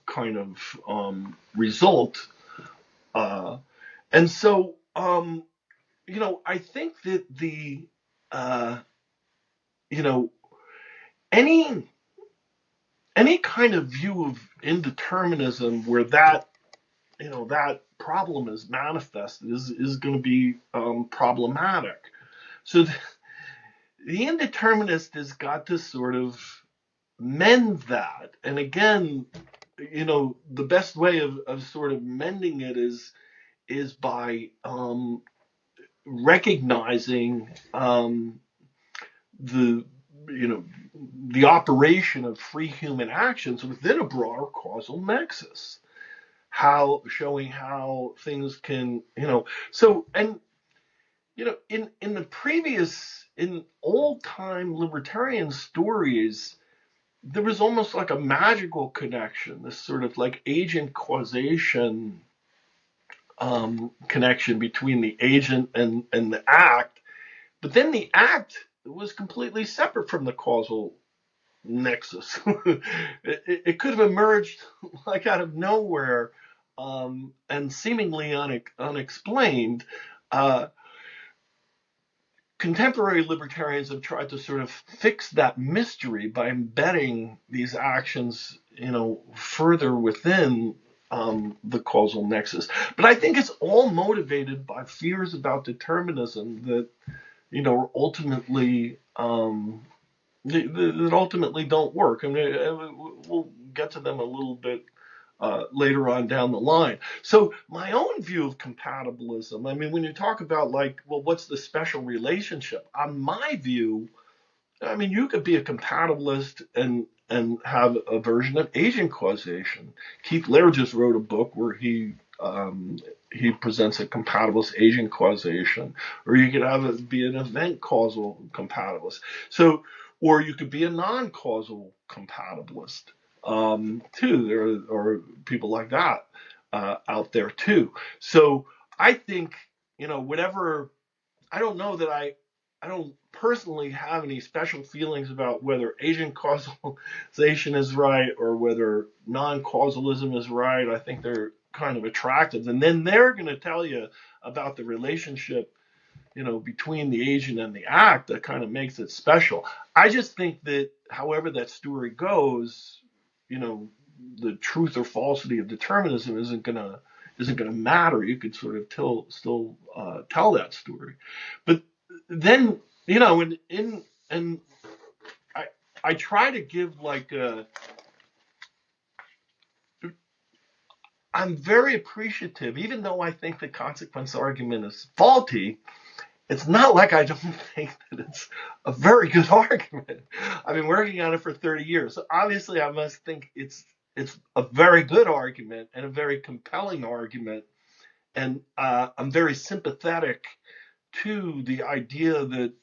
kind of result. And so, I think that uh, you know, any kind of view of indeterminism where that problem is manifested is going to be problematic. So the indeterminist has got to sort of mend that. And again, the best way of sort of mending it is by recognizing the you know the operation of free human actions within a broader causal nexus. Showing how things can, so, and in the previous, in old time libertarian stories, there was almost like a magical connection, this sort of like agent causation connection between the agent and the act. But then the act was completely separate from the causal nexus. It could have emerged like out of nowhere and seemingly unexplained. Contemporary libertarians have tried to sort of fix that mystery by embedding these actions, further within the causal nexus. But I think it's all motivated by fears about determinism that, ultimately that ultimately don't work. I mean, we'll get to them a little bit later on down the line. So my own view of compatibilism, I mean, when you talk about like, well, what's the special relationship? On my view, I mean, you could be a compatibilist and have a version of agent causation. Keith Lair just wrote a book where he presents a compatibilist agent causation, or you could have it be an event causal compatibilist. So, or you could be a non-causal compatibilist too. There are people like that out there too. So I think, whatever. I don't know that I don't personally have any special feelings about whether agent causalization is right or whether non-causalism is right. I think they're kind of attractive. And then they're going to tell you about the relationship, between the agent and the act that kind of makes it special. I just think that however that story goes, the truth or falsity of determinism isn't gonna matter. You could sort of still tell that story, but then and I try to give like I'm very appreciative, even though I think the consequence argument is faulty. It's not like I don't think that it's a very good argument. I've been working on it for 30 years. So obviously I must think it's a very good argument and a very compelling argument. And I'm very sympathetic to the idea that,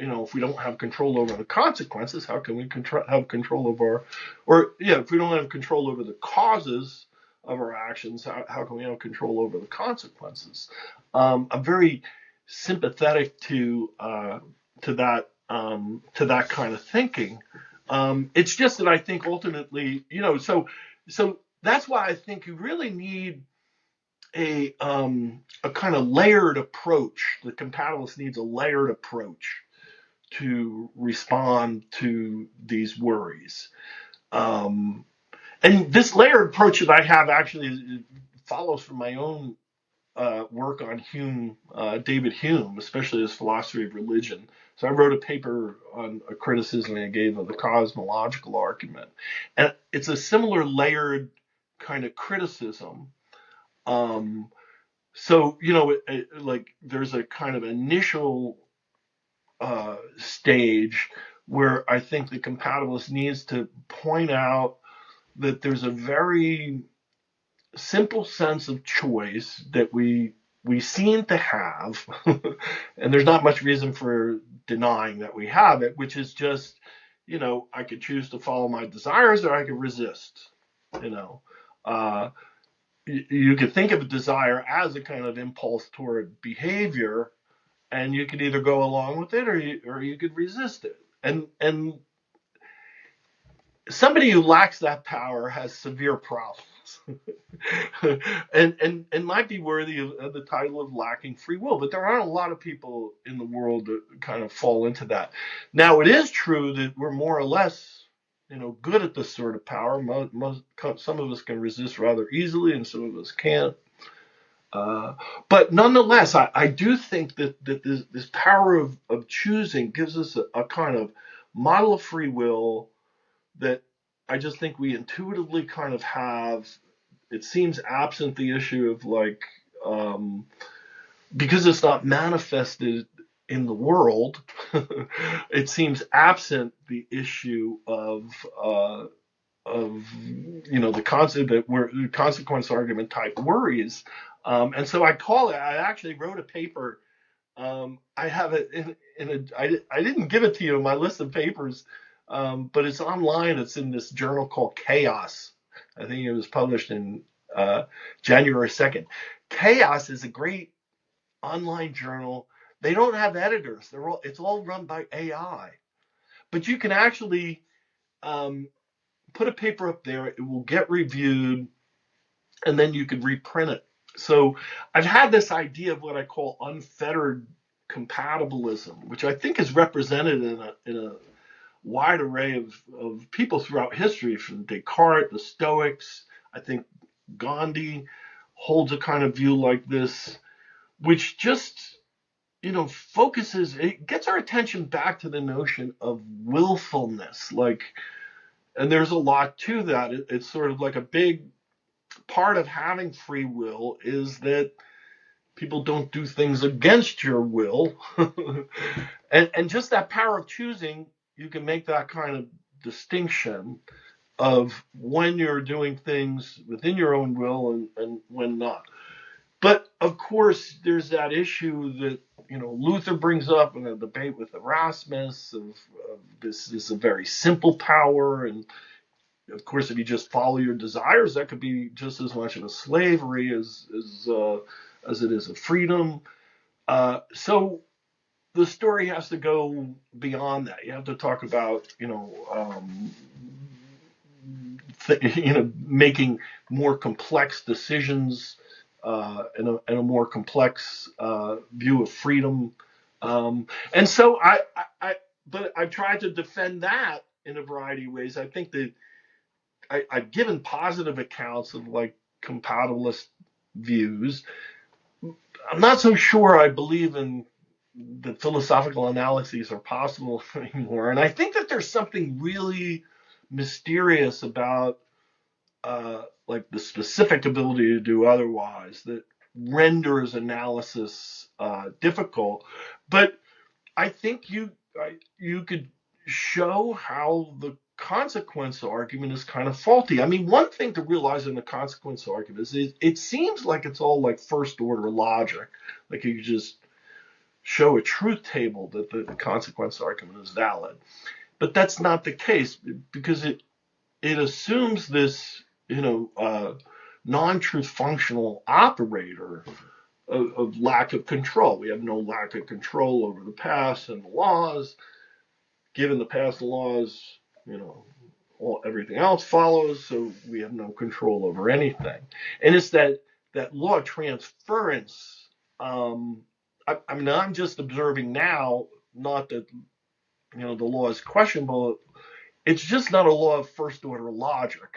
if we don't have control over the consequences, how can we have control over if we don't have control over the causes of our actions, how can we have control over the consequences? I'm very sympathetic to that kind of thinking. It's just that I think ultimately, so that's why I think you really need a kind of layered approach. The compatibilist needs a layered approach to respond to these worries. Um, and this layered approach that I have actually follows from my own work on Hume, David Hume, especially his philosophy of religion. So I wrote a paper on a criticism I gave of the cosmological argument, and it's a similar layered kind of criticism. Um, so like there's a kind of initial stage where I think the compatibilist needs to point out that there's a very simple sense of choice that we seem to have, and there's not much reason for denying that we have it, which is just, I could choose to follow my desires or I could resist. You know, uh, you could think of a desire as a kind of impulse toward behavior, and you could either go along with it or you could resist it. And somebody who lacks that power has severe problems. and might be worthy of the title of lacking free will, but there aren't a lot of people in the world that kind of fall into that. Now, it is true that we're more or less, good at this sort of power. Some of us can resist rather easily, and some of us can't. But nonetheless, I do think that this power of choosing gives us a kind of model of free will that I just think we intuitively kind of have. It seems absent the issue of because it's not manifested in the world, it seems absent the issue of the concept that we're consequence argument type worries. And so I actually wrote a paper. I have it I didn't give it to you in my list of papers, but it's online. It's in this journal called Chaos. I think it was published in January 2nd. Chaos is a great online journal. They don't have editors. It's all run by AI. But you can actually um, put a paper up there. It will get reviewed, and then you could reprint it. So I've had this idea of what I call unfettered compatibilism, which I think is represented in a wide array of people throughout history, from Descartes, the Stoics. I think Gandhi holds a kind of view like this, which just focuses, it gets our attention back to the notion of willfulness. And there's a lot to that. It's sort of like a big part of having free will is that people don't do things against your will. and just that power of choosing, you can make that kind of distinction of when you're doing things within your own will and when not. But of course, there's that issue that Luther brings up in a debate with Erasmus of this is a very simple power, and of course, if you just follow your desires, that could be just as much of a slavery as it is a freedom. So the story has to go beyond that. You have to talk about making more complex decisions and a more complex view of freedom. And so but I've tried to defend that in a variety of ways. I think that I've given positive accounts of compatibilist views. I'm not so sure I believe in that philosophical analyses are possible anymore. And I think that there's something really mysterious about the specific ability to do otherwise that renders analysis difficult. But I think you could show how the consequence argument is kind of faulty. I mean, one thing to realize in the consequence argument is it seems like it's all like first order logic. Like you just show a truth table that the consequence argument is valid. But that's not the case because it assumes this, non-truth functional operator of lack of control. We have no lack of control over the past and the laws. Given the past laws, everything else follows, so we have no control over anything. And it's that law of transference. I mean, I'm just observing now, not that the law is questionable. it's just not a law of first order logic.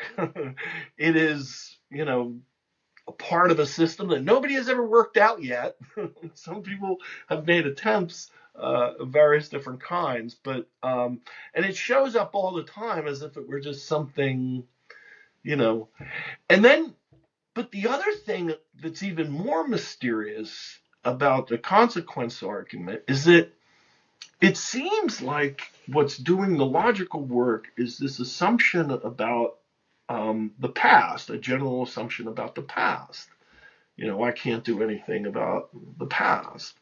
It is, a part of a system that nobody has ever worked out yet. Some people have made attempts of various different kinds, but and it shows up all the time as if it were just something, and then, but the other thing that's even more mysterious about the consequence argument is that it seems like what's doing the logical work is this assumption about the past, a general assumption about the past. I can't do anything about the past.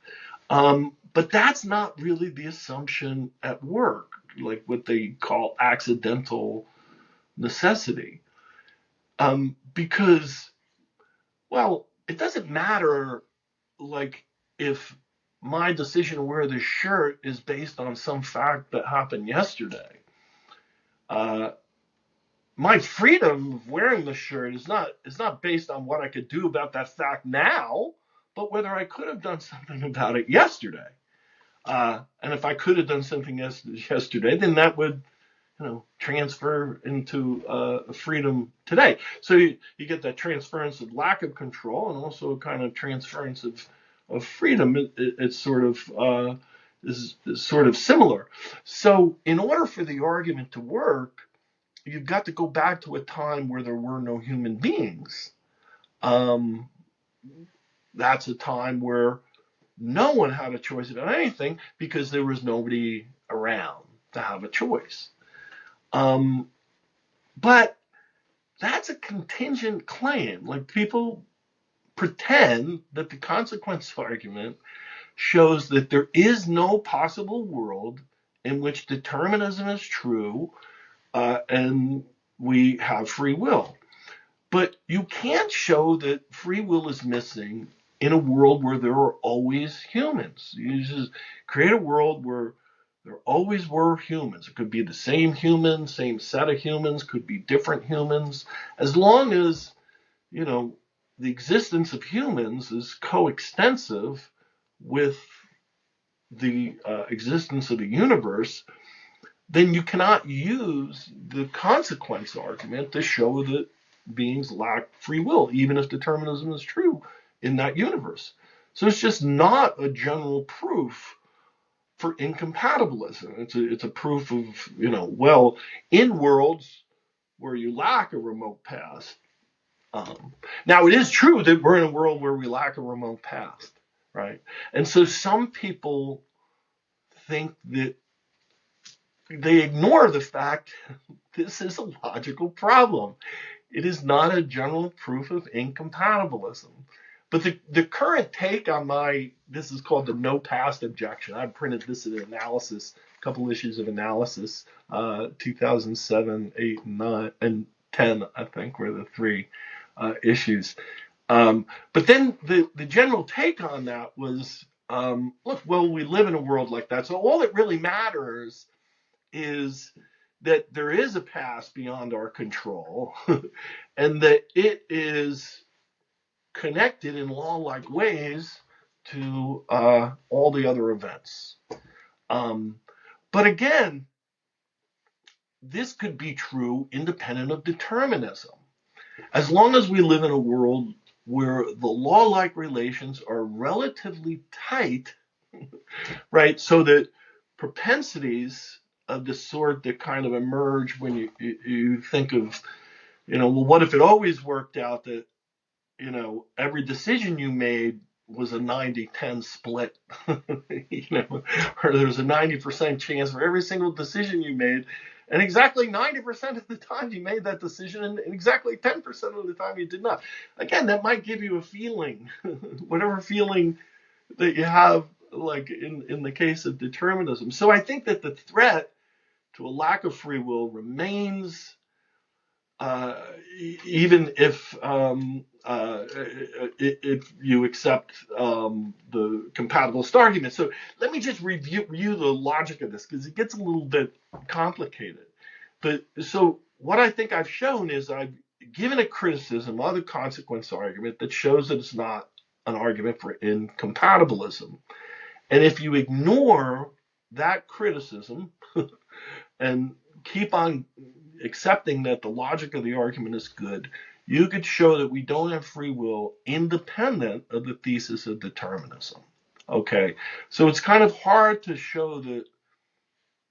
But that's not really the assumption at work, like what they call accidental necessity. Because, well, it doesn't matter, like, if my decision to wear this shirt is based on some fact that happened yesterday. My freedom of wearing the shirt is not based on what I could do about that fact now, but whether I could have done something about it yesterday. And if I could have done something yesterday, then that would, transfer into freedom today. So you get that transference of lack of control and also a kind of transference of freedom. It's sort of is sort of similar. So in order for the argument to work, you've got to go back to a time where there were no human beings. That's a time where no one had a choice about anything because there was nobody around to have a choice. But that's a contingent claim. Like, people pretend that the consequence argument shows that there is no possible world in which determinism is true and we have free will. But you can't show that free will is missing in a world where there are always humans. You just create a world where there always were humans. It could be the same humans, same set of humans, could be different humans. As long as, the existence of humans is coextensive with the existence of the universe, then you cannot use the consequence argument to show that beings lack free will, even if determinism is true in that universe. So it's just not a general proof for incompatibilism. It's a proof of, well, in worlds where you lack a remote past. Now, it is true that we're in a world where we lack a remote past, right? And so some people think that they ignore the fact this is a logical problem. It is not a general proof of incompatibilism. But the current take on this is called the no past objection. I printed this in Analysis, a couple issues of Analysis, 2007, 8, and 9, and 10, I think, were the three issues. But then the general take on that was, look, well, we live in a world like that, so all that really matters is that there is a past beyond our control and that it is connected in law-like ways to all the other events. But again, this could be true independent of determinism. As long as we live in a world where the law-like relations are relatively tight, right, so that propensities of the sort that kind of emerge when you think of, well, what if it always worked out that, every decision you made was a 90-10 split, or there was a 90% chance for every single decision you made, and exactly 90% of the time you made that decision, and exactly 10% of the time you did not. Again, that might give you a feeling, whatever feeling that you have, like in the case of determinism. So I think that the threat to a lack of free will remains, even if you accept the compatibilist argument. So let me just review the logic of this, because it gets a little bit complicated. But so what I think I've shown is I've given a criticism of the consequence argument that shows that it's not an argument for incompatibilism. And if you ignore that criticism and keep on accepting that the logic of the argument is good, you could show that we don't have free will independent of the thesis of determinism. Okay, so it's kind of hard to show that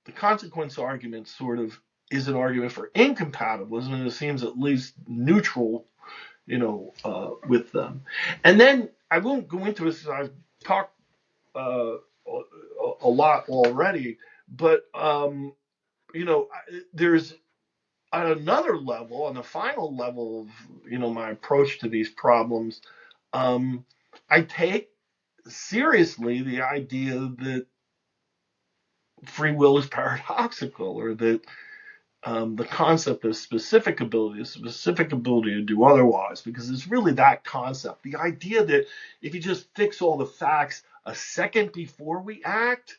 the consequence argument sort of is an argument for incompatibilism, and it seems at least neutral, with them. And then I won't go into this, I've talked a lot already, but there's on another level, on the final level of my approach to these problems, I take seriously the idea that free will is paradoxical, or that the concept of specific ability to do otherwise, because it's really that concept. The idea that if you just fix all the facts a second before we act,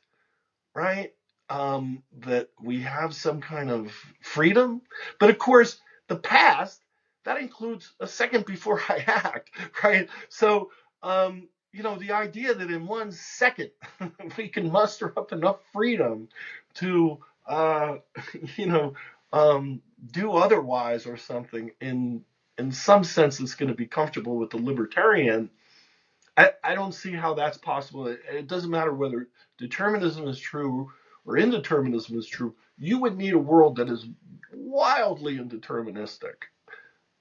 right, that we have some kind of freedom. But of course, the past, that includes a second before I act, right? So, the idea that in 1 second we can muster up enough freedom to, do otherwise or something, in some sense, it's going to be comfortable with the libertarian. I don't see how that's possible. It doesn't matter whether determinism is true or indeterminism is true. You would need a world that is wildly indeterministic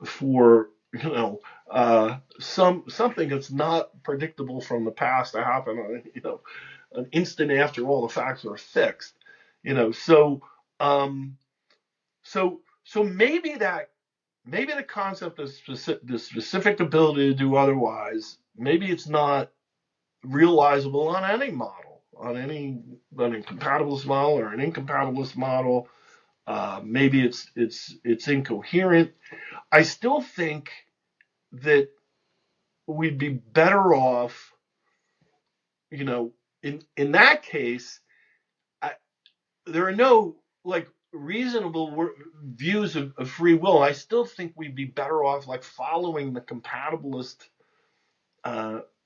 for something that's not predictable from the past to happen on an instant after all the facts are fixed. So maybe the concept of the specific ability to do otherwise, maybe it's not realizable on any model, on an incompatibilist model or an incompatibilist model. Maybe it's incoherent. I still think that we'd be better off, in that case. There are no reasonable views of free will. I still think we'd be better off following the compatibilist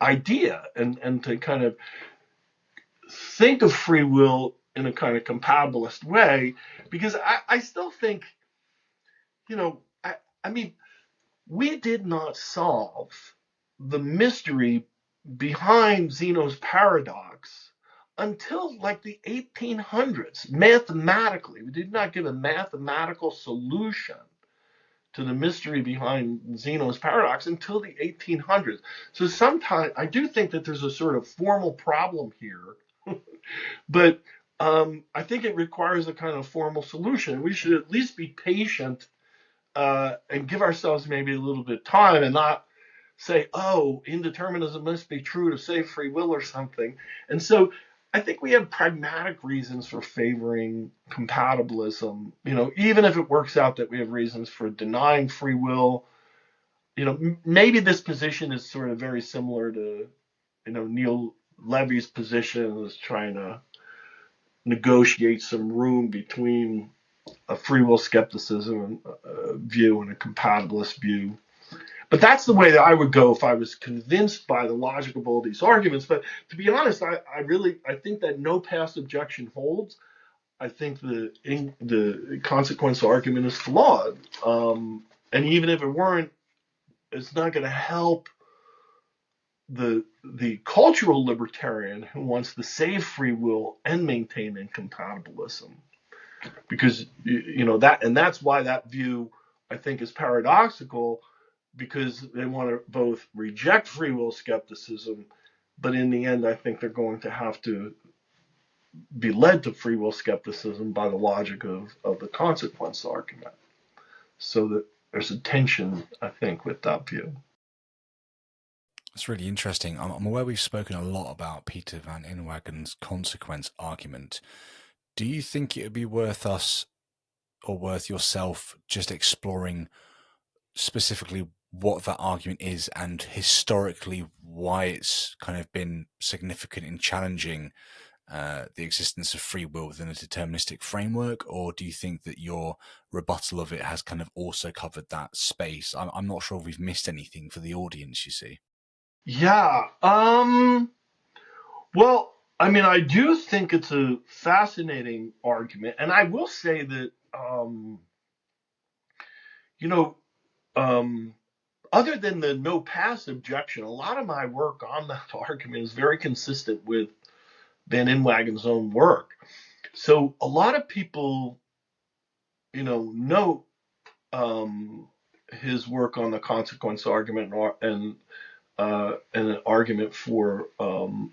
idea, and to kind of think of free will in a kind of compatibilist way, because I still think, I mean, we did not solve the mystery behind Zeno's paradox until the 1800s. Mathematically, we did not give a mathematical solution to the mystery behind Zeno's paradox until the 1800s. So sometimes I do think that there's a sort of formal problem here, but I think it requires a kind of formal solution. We should at least be patient and give ourselves maybe a little bit of time, and not say, oh, indeterminism must be true to save free will or something. And so I think we have pragmatic reasons for favoring compatibilism, even if it works out that we have reasons for denying free will. Maybe this position is sort of very similar to, Neil Levy's position, is trying to negotiate some room between a free will skepticism view and a compatibilist view. But that's the way that I would go if I was convinced by the logic of all these arguments. But to be honest, I think that no past objection holds. I think the consequence argument is flawed. And even if it weren't, it's not going to help the cultural libertarian who wants to save free will and maintain incompatibilism. Because that's why that view, I think, is paradoxical, because they want to both reject free will skepticism, but in the end, I think they're going to have to be led to free will skepticism by the logic of the consequence argument. So that there's a tension, I think, with that view. That's really interesting. I'm aware we've spoken a lot about Peter van Inwagen's consequence argument. Do you think it would be worth us, or worth yourself, just exploring specifically what that argument is, and historically why it's kind of been significant in challenging the existence of free will within a deterministic framework? Or do you think that your rebuttal of it has kind of also covered that space? I'm not sure if we've missed anything for the audience, you see. Yeah. Well, I mean, I do think it's a fascinating argument, and I will say that um, you know, um, other than the no pass objection, a lot of my work on that argument is very consistent with Van Inwagen's own work. So a lot of people, know his work on the consequence argument and an argument for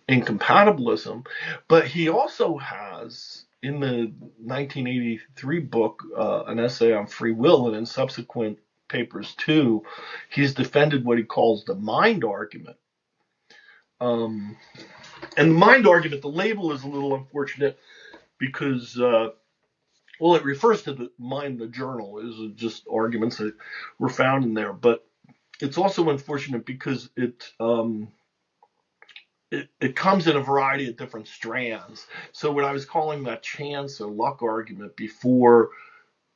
incompatibilism, but he also has in the 1983 book an essay on free will, and in subsequent papers too, he's defended what he calls the mind argument. And the mind argument, the label is a little unfortunate because it refers to the mind, the journal, is just arguments that were found in there. But it's also unfortunate because it comes in a variety of different strands. So what I was calling that chance or luck argument before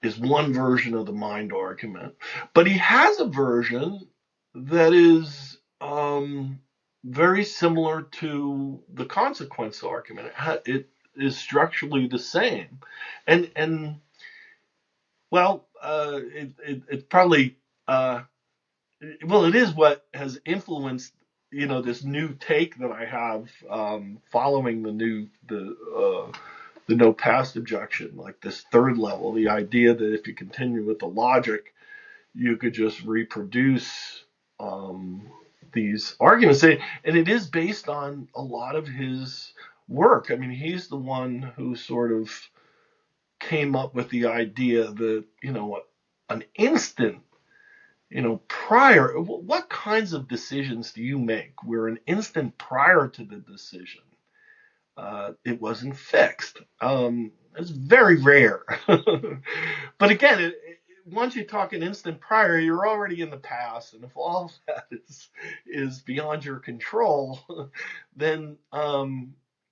is one version of the mind argument. But he has a version that is very similar to the consequence argument. It is structurally the same, and well, it probably it is what has influenced this new take that I have following the no past objection, like this third level, the idea that if you continue with the logic, you could just reproduce these arguments, and it is based on a lot of his work. I mean, he's the one who sort of came up with the idea that an instant prior, what kinds of decisions do you make where an instant prior to the decision it wasn't fixed? It's very rare. But again, once you talk an instant prior, you're already in the past, and if all of that is beyond your control, then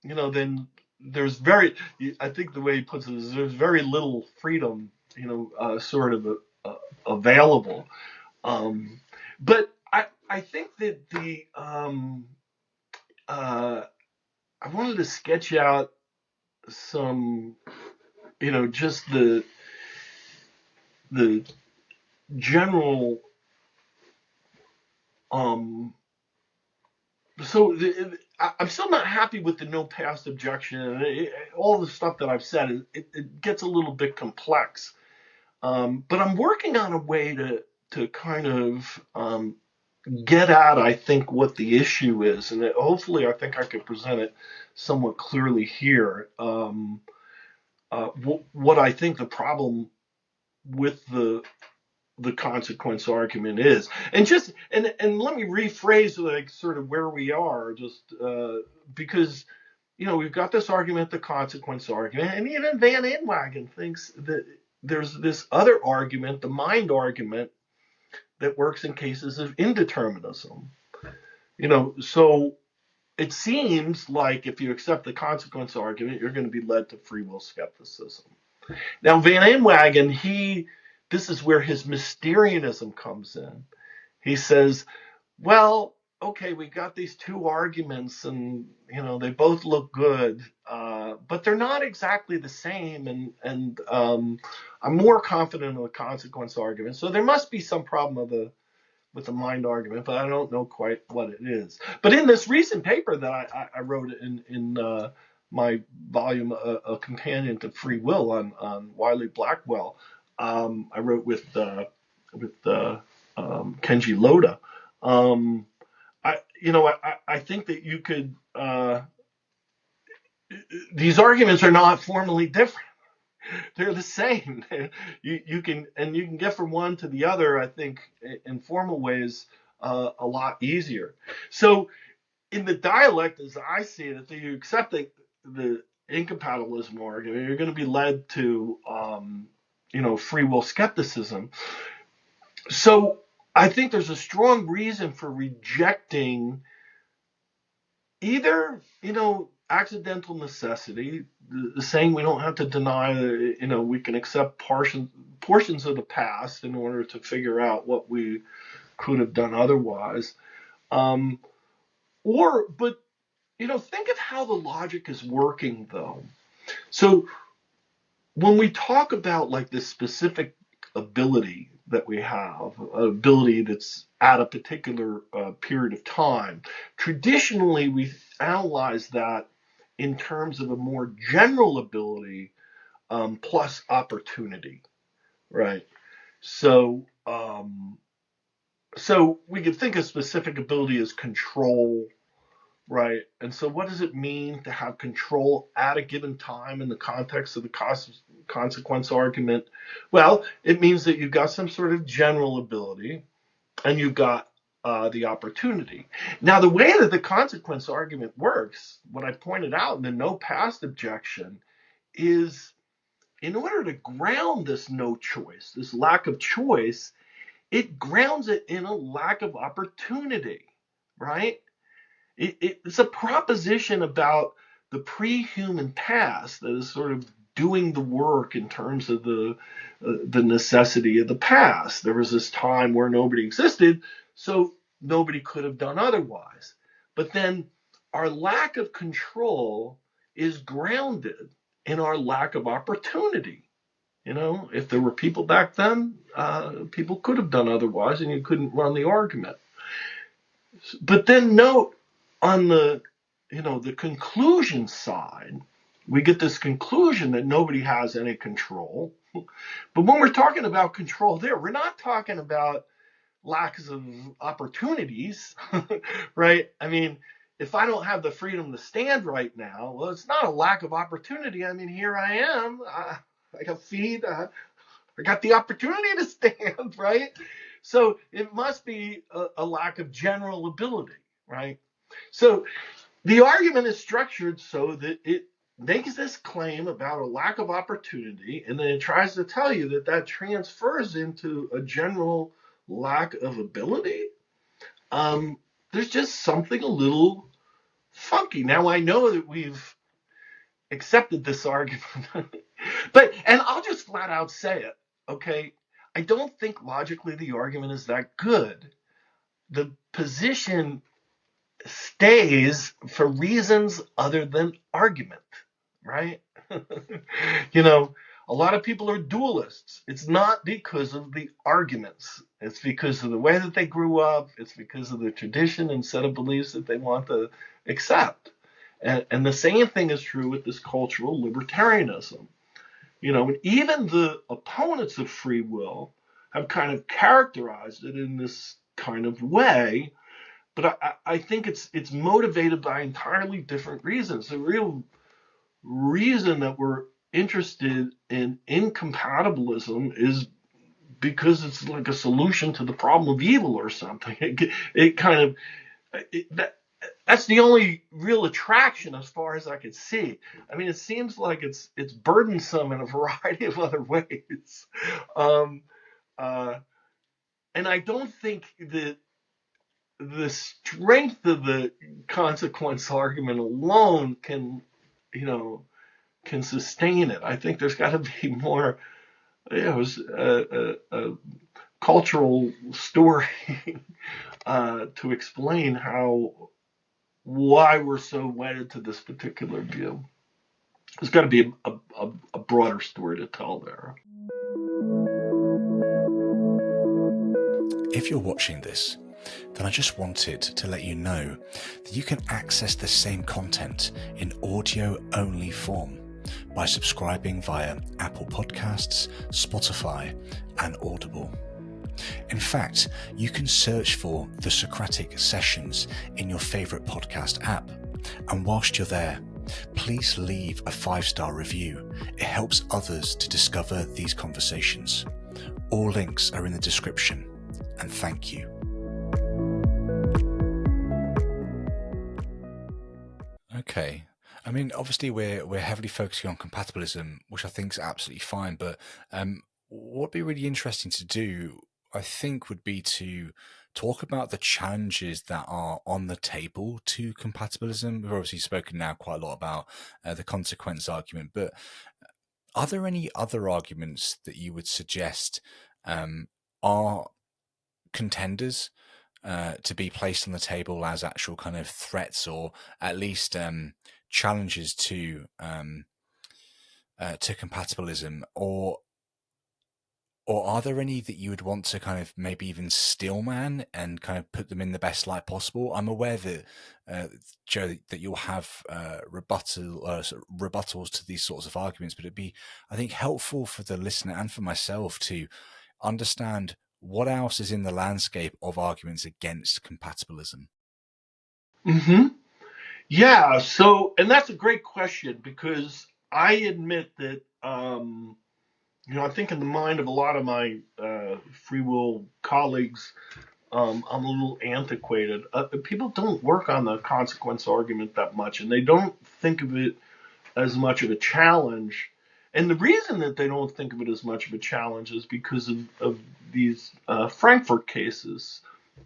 then there's I think the way he puts it is there's very little freedom, sort of available. But I think that I wanted to sketch out some, just the general. I'm still not happy with the no past objection, and all the stuff that I've said. It gets a little bit complex, but I'm working on a way to kind of get at, I think, what the issue is, and hopefully I think I can present it somewhat clearly here. What I think the problem with the consequence argument is, and let me rephrase like sort of where we are, just because we've got this argument, the consequence argument, and even Van Inwagen thinks that there's this other argument, the mind argument, that works in cases of indeterminism. So it seems like if you accept the consequence argument, you're going to be led to free will skepticism. Now, Van Inwagen, this is where his Mysterianism comes in. He says, well, okay, we got these two arguments, and they both look good, but they're not exactly the same, and I'm more confident in the consequence argument. So there must be some problem with the mind argument, but I don't know quite what it is. But in this recent paper that I wrote in my volume, A Companion to Free Will on Wiley Blackwell, I wrote with Kenji Loda. I think that you could. These arguments are not formally different. They're the same. You can get from one to the other, I think, in formal ways a lot easier. So in the dialect, as I see it, if you accept the incompatibilism argument, you're going to be led to free will skepticism. So I think there's a strong reason for rejecting either accidental necessity, saying we don't have to deny that we can accept portions of the past in order to figure out what we could have done otherwise, think of how the logic is working though. So when we talk about like this specific ability that we have, an ability that's at a particular period of time, traditionally we analyze that in terms of a more general ability plus opportunity, right? So, so we could think of specific ability as control, right? And so, what does it mean to have control at a given time in the context of the consequence argument? Well, it means that you've got some sort of general ability and you've got the opportunity. Now, the way that the consequence argument works, what I pointed out in the no past objection, is in order to ground this no choice, this lack of choice, it grounds it in a lack of opportunity, right? It's a proposition about the pre-human past that is sort of doing the work in terms of the necessity of the past. There was this time where nobody existed, so nobody could have done otherwise. But then our lack of control is grounded in our lack of opportunity. You know, if there were people back then, people could have done otherwise, and you couldn't run the argument. But then note on the conclusion side, we get this conclusion that nobody has any control. But when we're talking about control there, we're not talking about lacks of opportunities, right? I mean, if I don't have the freedom to stand right now, well, it's not a lack of opportunity. I mean, here I am. I got feet. I got the opportunity to stand, right? So it must be a lack of general ability, right? So the argument is structured so that it makes this claim about a lack of opportunity, and then it tries to tell you that that transfers into a general lack of ability. There's just something a little funky. Now I know that we've accepted this argument, and I'll just flat out say it, okay? I don't think logically the argument is that good. The position stays for reasons other than argument, right? You know, a lot of people are dualists. It's not because of the arguments. It's because of the way that they grew up. It's because of the tradition and set of beliefs that they want to accept. And the same thing is true with this cultural libertarianism. You know, even the opponents of free will have kind of characterized it in this kind of way, but I think it's motivated by entirely different reasons. The real reason that we're interested in incompatibilism is because it's like a solution to the problem of evil or something. It kind of that's the only real attraction as far as I could see. I mean, it seems like it's burdensome in a variety of other ways, um, uh, and I don't think that the strength of the consequence argument alone can, you know, can sustain it. I think there's got to be more, a cultural story to explain why we're so wedded to this particular view. There's got to be a broader story to tell there. If you're watching this, then I just wanted to let you know that you can access the same content in audio-only form by subscribing via Apple Podcasts, Spotify, and Audible. In fact, you can search for the Socratic Sessions in your favourite podcast app, and whilst you're there, please leave a 5-star review. It helps others to discover these conversations. All links are in the description, and thank you. Okay. I mean, obviously we're heavily focusing on compatibilism, which I think is absolutely fine. But what would be really interesting to do, I think, would be to talk about the challenges that are on the table to compatibilism. We've obviously spoken now quite a lot about the consequence argument, but are there any other arguments that you would suggest are contenders to be placed on the table as actual kind of threats, or at least challenges to to compatibilism, or are there any that you would want to kind of maybe even stillman and kind of put them in the best light possible? I'm aware that, Joe, that you'll have rebuttals to these sorts of arguments, but it'd be, I think, helpful for the listener and for myself to understand what else is in the landscape of arguments against compatibilism. Mm-hmm. Yeah. So, and that's a great question, because I admit that, I think in the mind of a lot of my free will colleagues, I'm a little antiquated. People don't work on the consequence argument that much, and they don't think of it as much of a challenge. And the reason that they don't think of it as much of a challenge is because of these Frankfurt cases,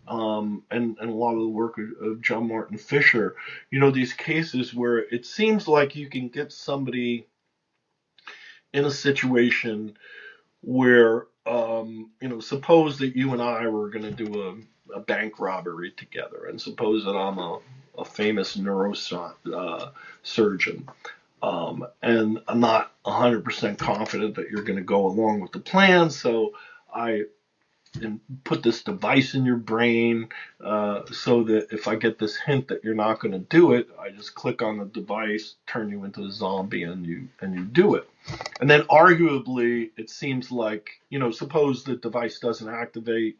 and a lot of the work of John Martin Fisher. These cases where it seems like you can get somebody in a situation where, suppose that you and I were going to do a bank robbery together, and suppose that I'm a famous neurosurgeon, and I'm not 100% confident that you're going to go along with the plan, so I put this device in your brain, so that if I get this hint that you're not going to do it, I just click on the device, turn you into a zombie, and you do it. And then arguably, it seems like, suppose the device doesn't activate,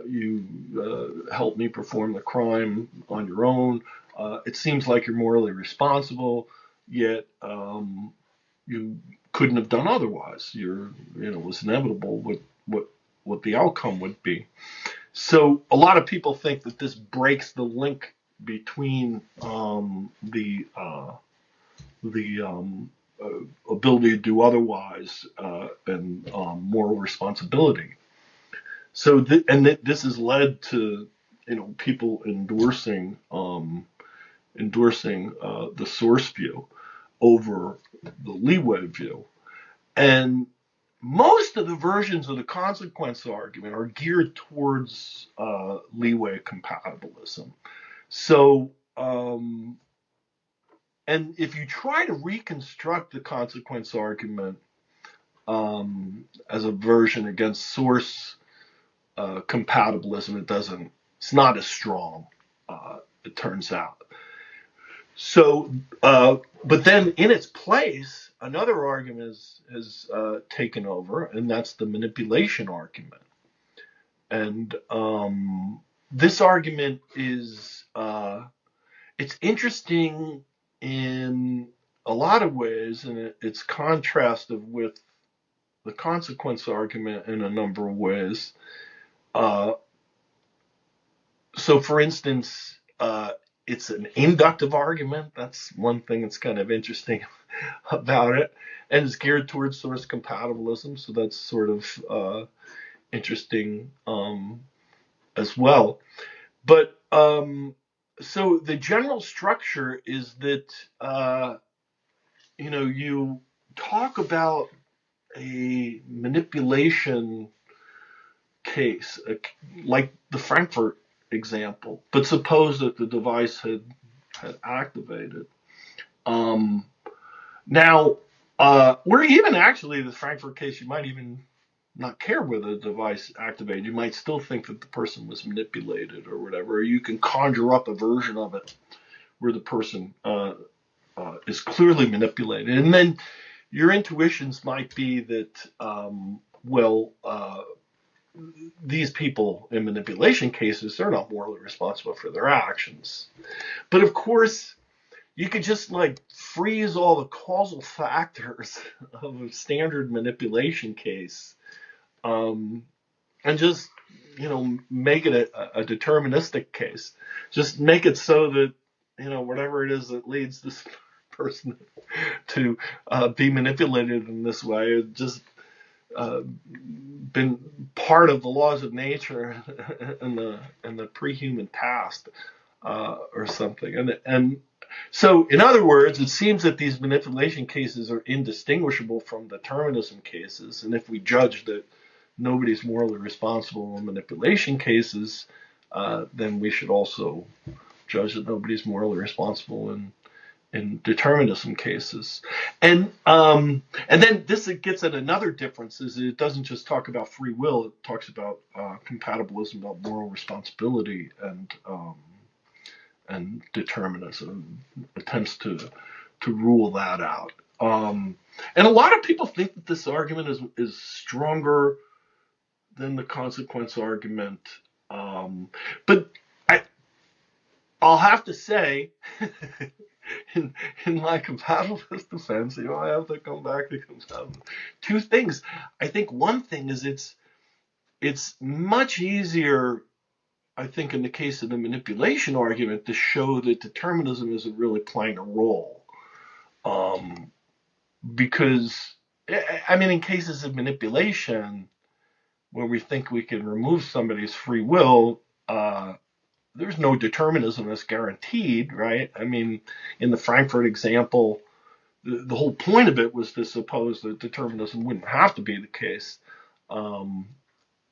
you help me perform the crime on your own. It seems like you're morally responsible, yet you couldn't have done otherwise. It was inevitable what the outcome would be. So a lot of people think that this breaks the link between the ability to do otherwise and moral responsibility. So this has led to people endorsing the source view over the leeway view, and most of the versions of the consequence argument are geared towards leeway compatibilism. So, and if you try to reconstruct the consequence argument as a version against source compatibilism, it's not as strong, it turns out. So, but then in its place, another argument has taken over, and that's the manipulation argument. And this argument is it's interesting in a lot of ways, and it's contrasted with the consequence argument in a number of ways. So, for instance, it's an inductive argument. That's one thing that's kind of interesting about it. And it's geared towards source compatibilism. So that's sort of interesting as well. But so the general structure is that, you talk about a manipulation case, like the Frankfurt example, but suppose that the device had activated. Now, or even actually the Frankfurt case, you might even not care whether the device activated. You might still think that the person was manipulated or whatever. Or you can conjure up a version of it where the person is clearly manipulated. And then your intuitions might be that, these people in manipulation cases, they're not morally responsible for their actions. But of course, you could just freeze all the causal factors of a standard manipulation case, and just make it a deterministic case. Just make it so that whatever it is that leads this person to be manipulated in this way, it just been part of the laws of nature and the pre-human past, or something. And so, in other words, it seems that these manipulation cases are indistinguishable from determinism cases. And if we judge that nobody's morally responsible in manipulation cases, then we should also judge that nobody's morally responsible in in determinism cases. And then this gets at another difference, is it doesn't just talk about free will, it talks about compatibilism, about moral responsibility, and determinism, attempts to rule that out. And a lot of people think that this argument is stronger than the consequence argument. But I'll have to say, in my compatibilist defense, I have to come back to compatibilist. Two things. I think one thing is it's much easier, I think, in the case of the manipulation argument, to show that determinism isn't really playing a role. Because, I mean, in cases of manipulation, where we think we can remove somebody's free will, there's no determinism that's guaranteed, right? I mean, in the Frankfurt example, the whole point of it was to suppose that determinism wouldn't have to be the case, and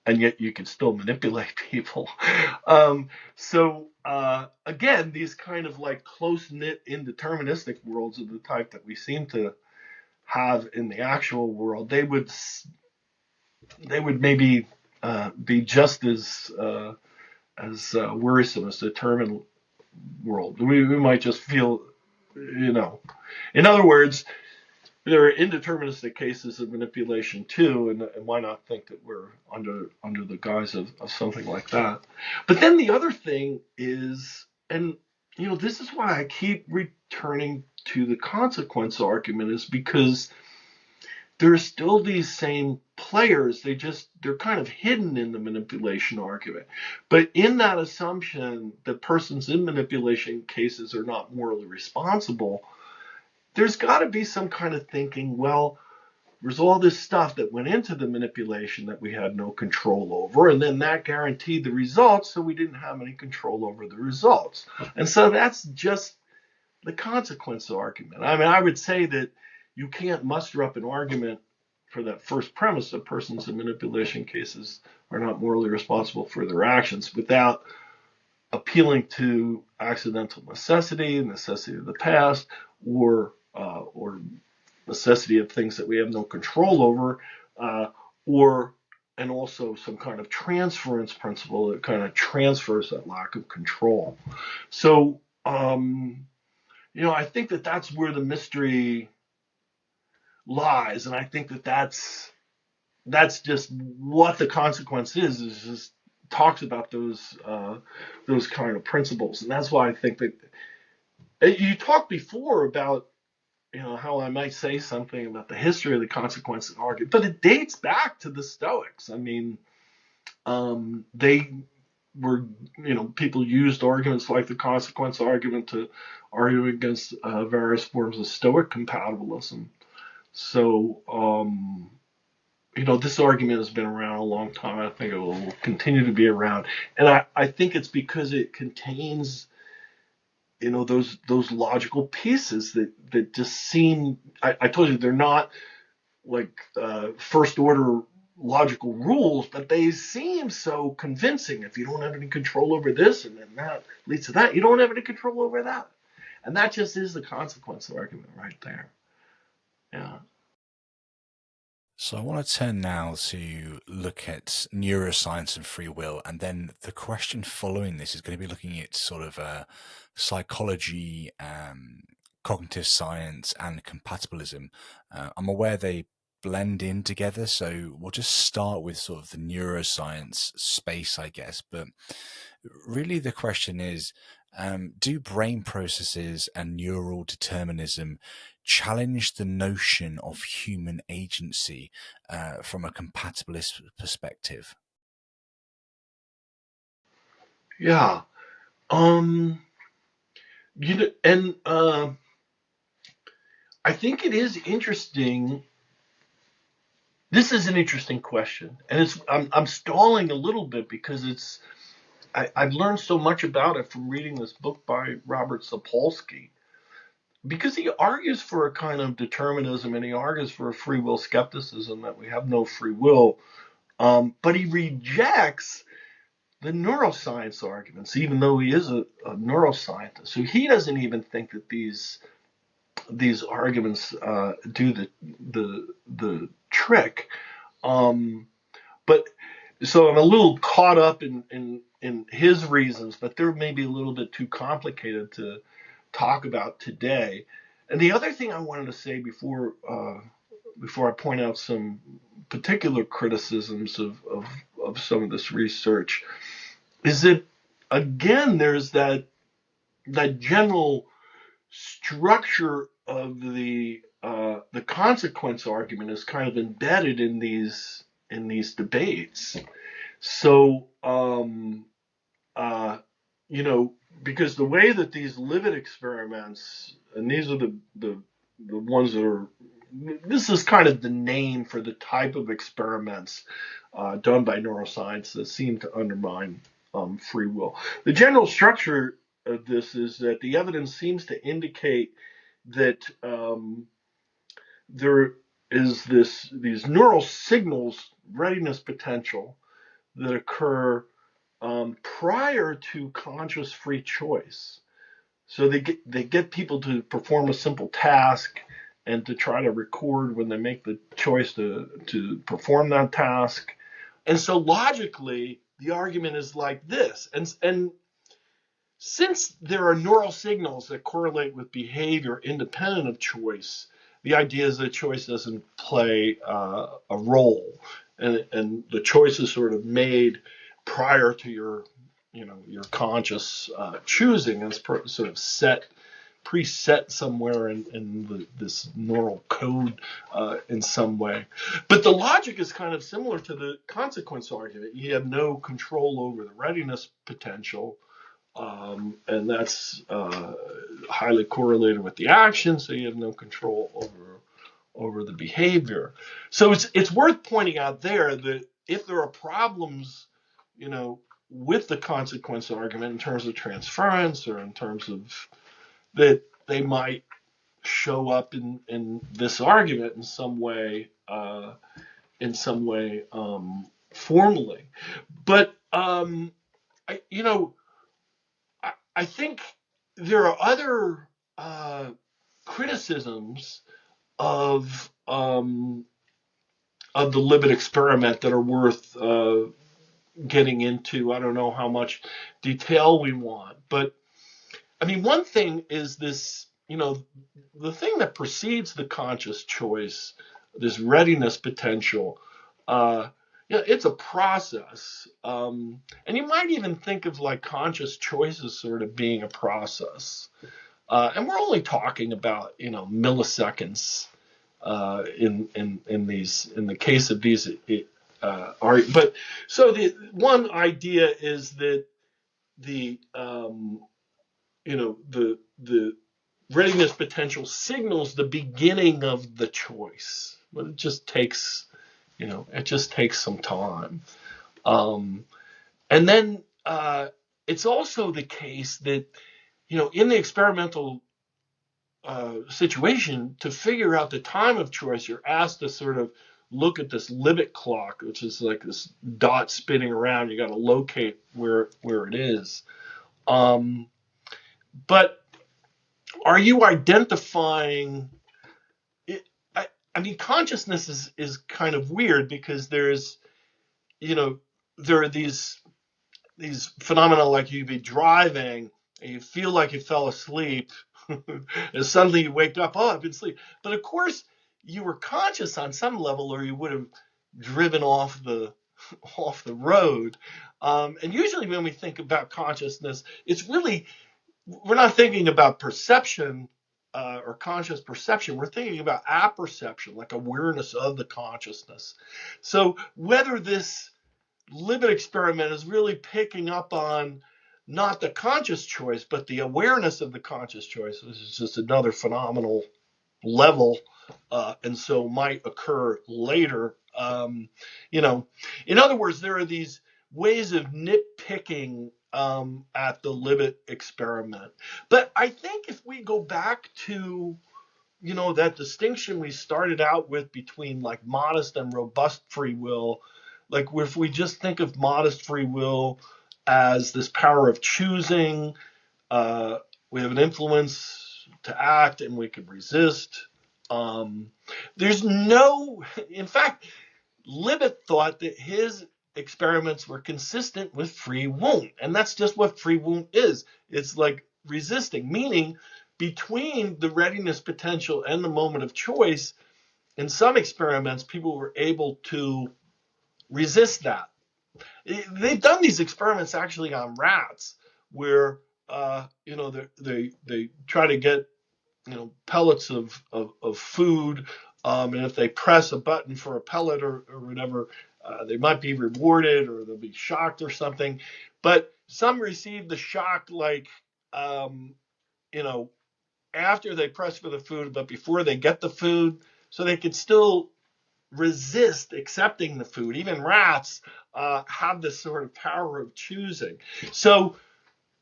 yet you could still manipulate people. So again, these kind of like close-knit indeterministic worlds of the type that we seem to have in the actual world, they would maybe be just as worrisome as the determined world. We might just feel, in other words, there are indeterministic cases of manipulation too, and why not think that we're under the guise of something like that? But then the other thing is, and this is why I keep returning to the consequence argument, is because there are still these same players. They're kind of hidden in the manipulation argument. But in that assumption that persons in manipulation cases are not morally responsible, there's got to be some kind of thinking, well, there's all this stuff that went into the manipulation that we had no control over, and then that guaranteed the results, so we didn't have any control over the results. And so that's just the consequence argument. I mean, I would say that you can't muster up an argument for that first premise that persons in manipulation cases are not morally responsible for their actions without appealing to accidental necessity of the past, or necessity of things that we have no control over, and also some kind of transference principle that kind of transfers that lack of control. So, I think that that's where the mystery lies, and I think that that's just what the consequence is just talks about those kind of principles. And that's why I think that you talked before about how I might say something about the history of the consequence argument, but it dates back to the Stoics. I mean, they were, people used arguments like the consequence argument to argue against various forms of Stoic compatibilism. So, this argument has been around a long time. I think it will continue to be around. And I think it's because it contains, those logical pieces that just seem, I told you, they're not like first order logical rules, but they seem so convincing. If you don't have any control over this, and then that leads to that, you don't have any control over that. And that just is the consequence argument right there. Yeah. So I want to turn now to look at neuroscience and free will, and then the question following this is going to be looking at sort of psychology, cognitive science, and compatibilism. I'm aware they blend in together, so we'll just start with sort of the neuroscience space, I guess. But really the question is, do brain processes and neural determinism challenge the notion of human agency from a compatibilist perspective? Yeah. And I think it is interesting. This is an interesting question, and I'm stalling a little bit because I've learned so much about it from reading this book by Robert Sapolsky, because he argues for a kind of determinism, and he argues for a free will skepticism, that we have no free will, but he rejects the neuroscience arguments, even though he is a neuroscientist. So he doesn't even think that these these arguments do the trick. But so I'm a little caught up in his reasons, but they're maybe a little bit too complicated to talk about today. And the other thing I wanted to say before I point out some particular criticisms of some of this research is that, again, there's that general structure of the consequence argument is kind of embedded in these debates. So because the way that these livid experiments, and these are the ones that are, this is kind of the name for the type of experiments done by neuroscience that seem to undermine free will. The general structure of this is that the evidence seems to indicate that there is these neural signals, readiness potential, that occur prior to conscious free choice. So they get people to perform a simple task and to try to record when they make the choice to perform that task. And so logically, the argument is like this. And since there are neural signals that correlate with behavior independent of choice, the idea is that choice doesn't play a role, and the choice is sort of made prior to your conscious choosing, and it's sort of preset somewhere in this neural code in some way. But the logic is kind of similar to the consequence argument. You have no control over the readiness potential, and that's highly correlated with the action, so you have no control over the behavior. So it's worth pointing out there that if there are problems, with the consequence argument in terms of transference, or in terms of that, they might show up in this argument in some way formally. But I think there are other criticisms of the Libet experiment that are worth getting into. I don't know how much detail we want, but I mean, one thing is this, the thing that precedes the conscious choice, this readiness potential, it's a process. And you might even think of like conscious choices sort of being a process. And we're only talking about, milliseconds in the case of these but so the one idea is that the the readiness potential signals the beginning of the choice, but it just takes some time. And then it's also the case that in the experimental situation, to figure out the time of choice, you're asked to sort of look at this Libet clock, which is like this dot spinning around. You got to locate where it is. But are you identifying it? I mean, consciousness is kind of weird, because there's, there are these phenomena, like you'd be driving and you feel like you fell asleep, and suddenly you wake up, oh, I've been asleep. But of course, you were conscious on some level, or you would have driven off the road. And usually when we think about consciousness, it's really, we're not thinking about perception or conscious perception. We're thinking about apperception, like awareness of the consciousness. So whether this Libet experiment is really picking up on not the conscious choice, but the awareness of the conscious choice, this is just another phenomenal level, and so might occur later. In other words, there are these ways of nitpicking at the Libet experiment. But I think if we go back to that distinction we started out with between like modest and robust free will, like if we just think of modest free will as this power of choosing, we have an influence to act and we could resist. There's no, in fact, Libet thought that his experiments were consistent with free won't, and that's just what free won't is. It's like resisting, meaning between the readiness potential and the moment of choice, in some experiments, people were able to resist that. They've done these experiments actually on rats where they try to get pellets of food, and if they press a button for a pellet or whatever, they might be rewarded or they'll be shocked or something. But some receive the shock like after they press for the food, but before they get the food, so they could still resist accepting the food. Even rats have this sort of power of choosing. So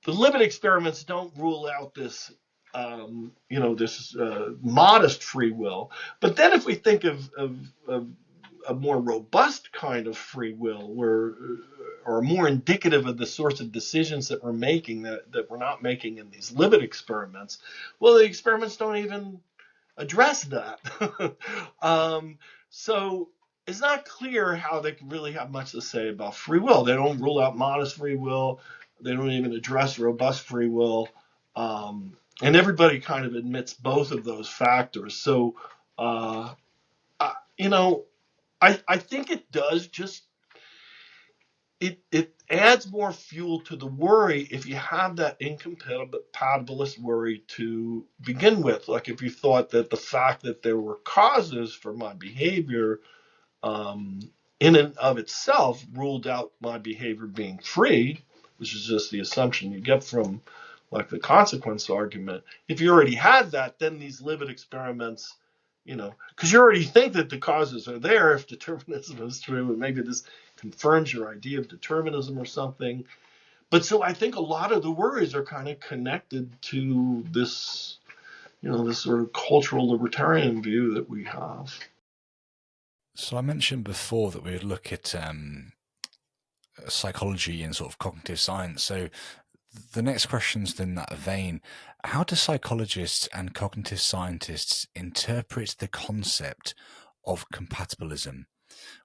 the Libet experiments don't rule out this, this modest free will. But then if we think of a more robust kind of free will, or more indicative of the sorts of decisions that we're making that we're not making in these Libet experiments, well, the experiments don't even address that. So it's not clear how they can really have much to say about free will. They don't rule out modest free will. They don't even address robust free will. And everybody kind of admits both of those factors. So, I think it does just, it adds more fuel to the worry if you have that incompatibilist worry to begin with. Like if you thought that the fact that there were causes for my behavior in and of itself ruled out my behavior being free, which is just the assumption you get from like the consequence argument. If you already had that, then these Libet experiments, because you already think that the causes are there if determinism is true, and maybe this confirms your idea of determinism or something. But so I think a lot of the worries are kind of connected to this, this sort of cultural libertarian view that we have. So I mentioned before that we would look at psychology and sort of cognitive science. So the next question's in that vein. How do psychologists and cognitive scientists interpret the concept of compatibilism?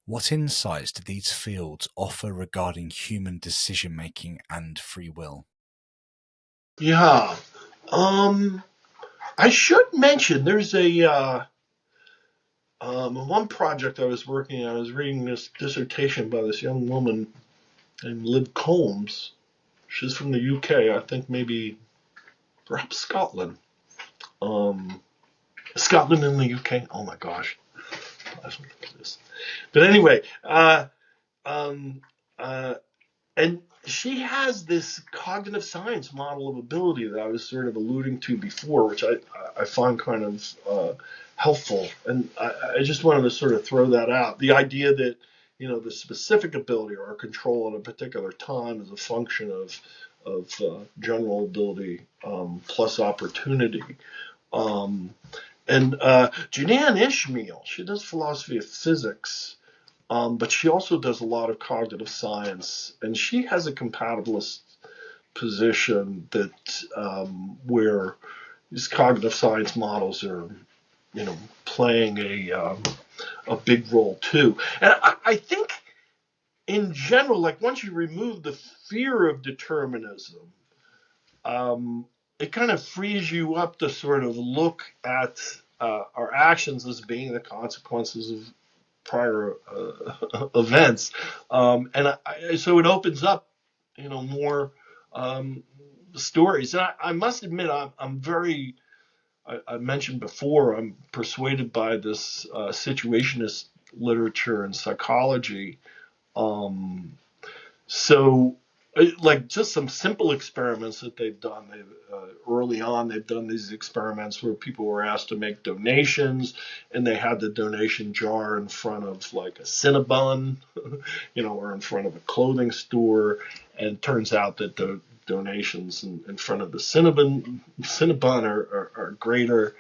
What insights do these fields offer regarding human decision-making and free will? Yeah. I should mention there's one project I was working on. I was reading this dissertation by this young woman named Liv Combs. She's from the UK, I think maybe perhaps Scotland. Scotland in the UK. Oh my gosh. But anyway, and she has this cognitive science model of ability that I was sort of alluding to before, which I find kind of helpful. And I just wanted to sort of throw that out. The idea that, the specific ability or control at a particular time is a function of general ability plus opportunity. And Junan Ishmael, she does philosophy of physics, but she also does a lot of cognitive science, and she has a compatibilist position that where these cognitive science models are, playing a big role too. And I think in general, like once you remove the fear of determinism, it kind of frees you up to sort of look at our actions as being the consequences of prior events, and so it opens up, more stories. And I must admit, I'm very. I mentioned before, I'm persuaded by this situationist literature and psychology. So, like just some simple experiments that they've done. Early on, they've done these experiments where people were asked to make donations, and they had the donation jar in front of like a Cinnabon, or in front of a clothing store. And it turns out that the donations in front of the Cinnabon are greater.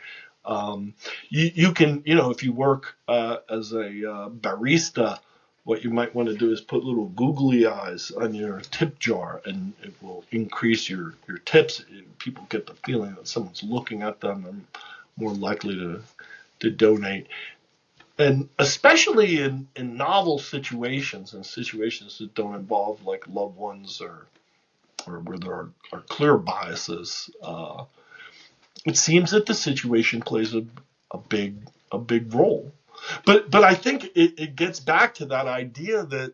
You can, if you work as a barista, what you might want to do is put little googly eyes on your tip jar, and it will increase your tips. People get the feeling that someone's looking at them and more likely to donate. And especially in novel situations and situations that don't involve like loved ones or where there are clear biases, it seems that the situation plays a big role. But I think it gets back to that idea that,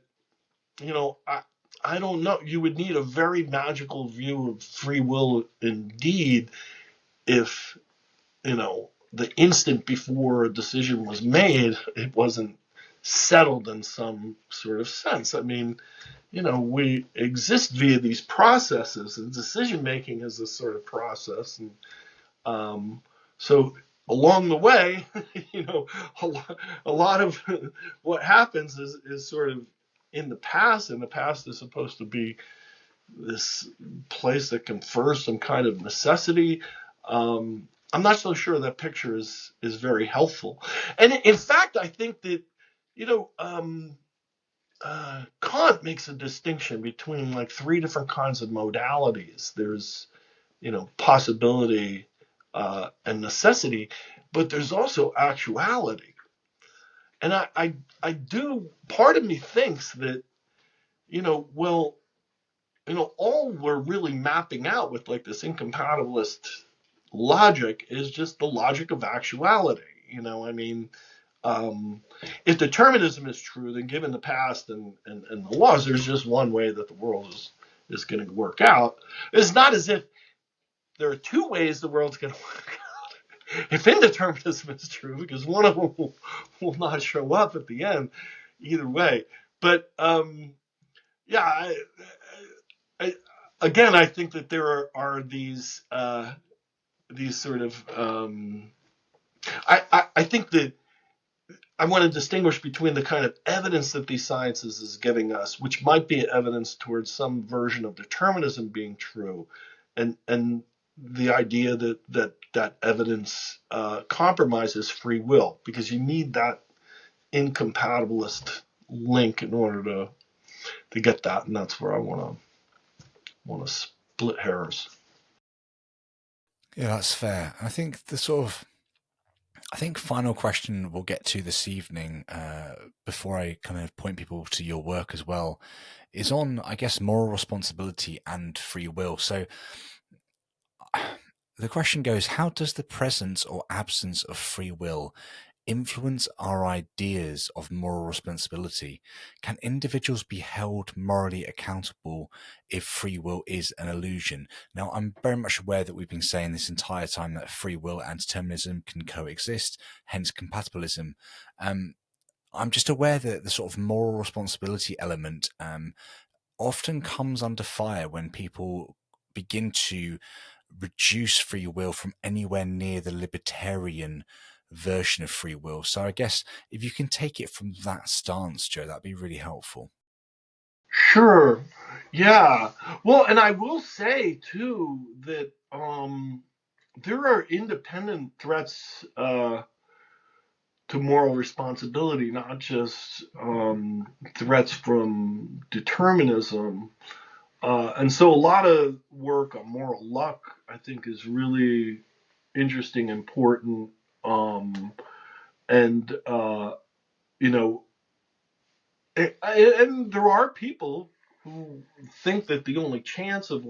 I don't know, you would need a very magical view of free will indeed if, the instant before a decision was made, it wasn't settled in some sort of sense. I mean, we exist via these processes, and decision making is this sort of process. And so along the way, a lot of what happens is sort of in the past, and the past is supposed to be this place that confers some kind of necessity. I'm not so sure that picture is very helpful. And in fact, I think that, Kant makes a distinction between like three different kinds of modalities. There's, possibility and necessity, but there's also actuality. And I do, part of me thinks that, all we're really mapping out with like this incompatibilist logic is just the logic of actuality. I mean, if determinism is true, then given the past and the laws, there's just one way that the world is going to work out. It's not as if there are two ways the world's going to work out. If indeterminism is true, because one of them will not show up at the end, either way. But yeah, again, I think that there are these sort of I think that I want to distinguish between the kind of evidence that these sciences is giving us, which might be evidence towards some version of determinism being true, and the idea that evidence compromises free will, because you need that incompatibilist link in order to get that, and that's where I want to split hairs. Yeah, that's fair. I think final question we'll get to this evening, before I kind of point people to your work as well, is on, I guess, moral responsibility and free will. So the question goes, how does the presence or absence of free will influence our ideas of moral responsibility? Can individuals be held morally accountable if free will is an illusion? Now, I'm very much aware that we've been saying this entire time that free will and determinism can coexist, hence compatibilism. I'm just aware that the sort of moral responsibility element often comes under fire when people begin to reduce free will from anywhere near the libertarian version of free will. So I guess if you can take it from that stance, Joe, that'd be really helpful. Sure. Yeah. Well, and I will say too that there are independent threats to moral responsibility, not just threats from determinism. And so a lot of work on moral luck, I think, is really interesting, important, and and there are people who think that the only chance of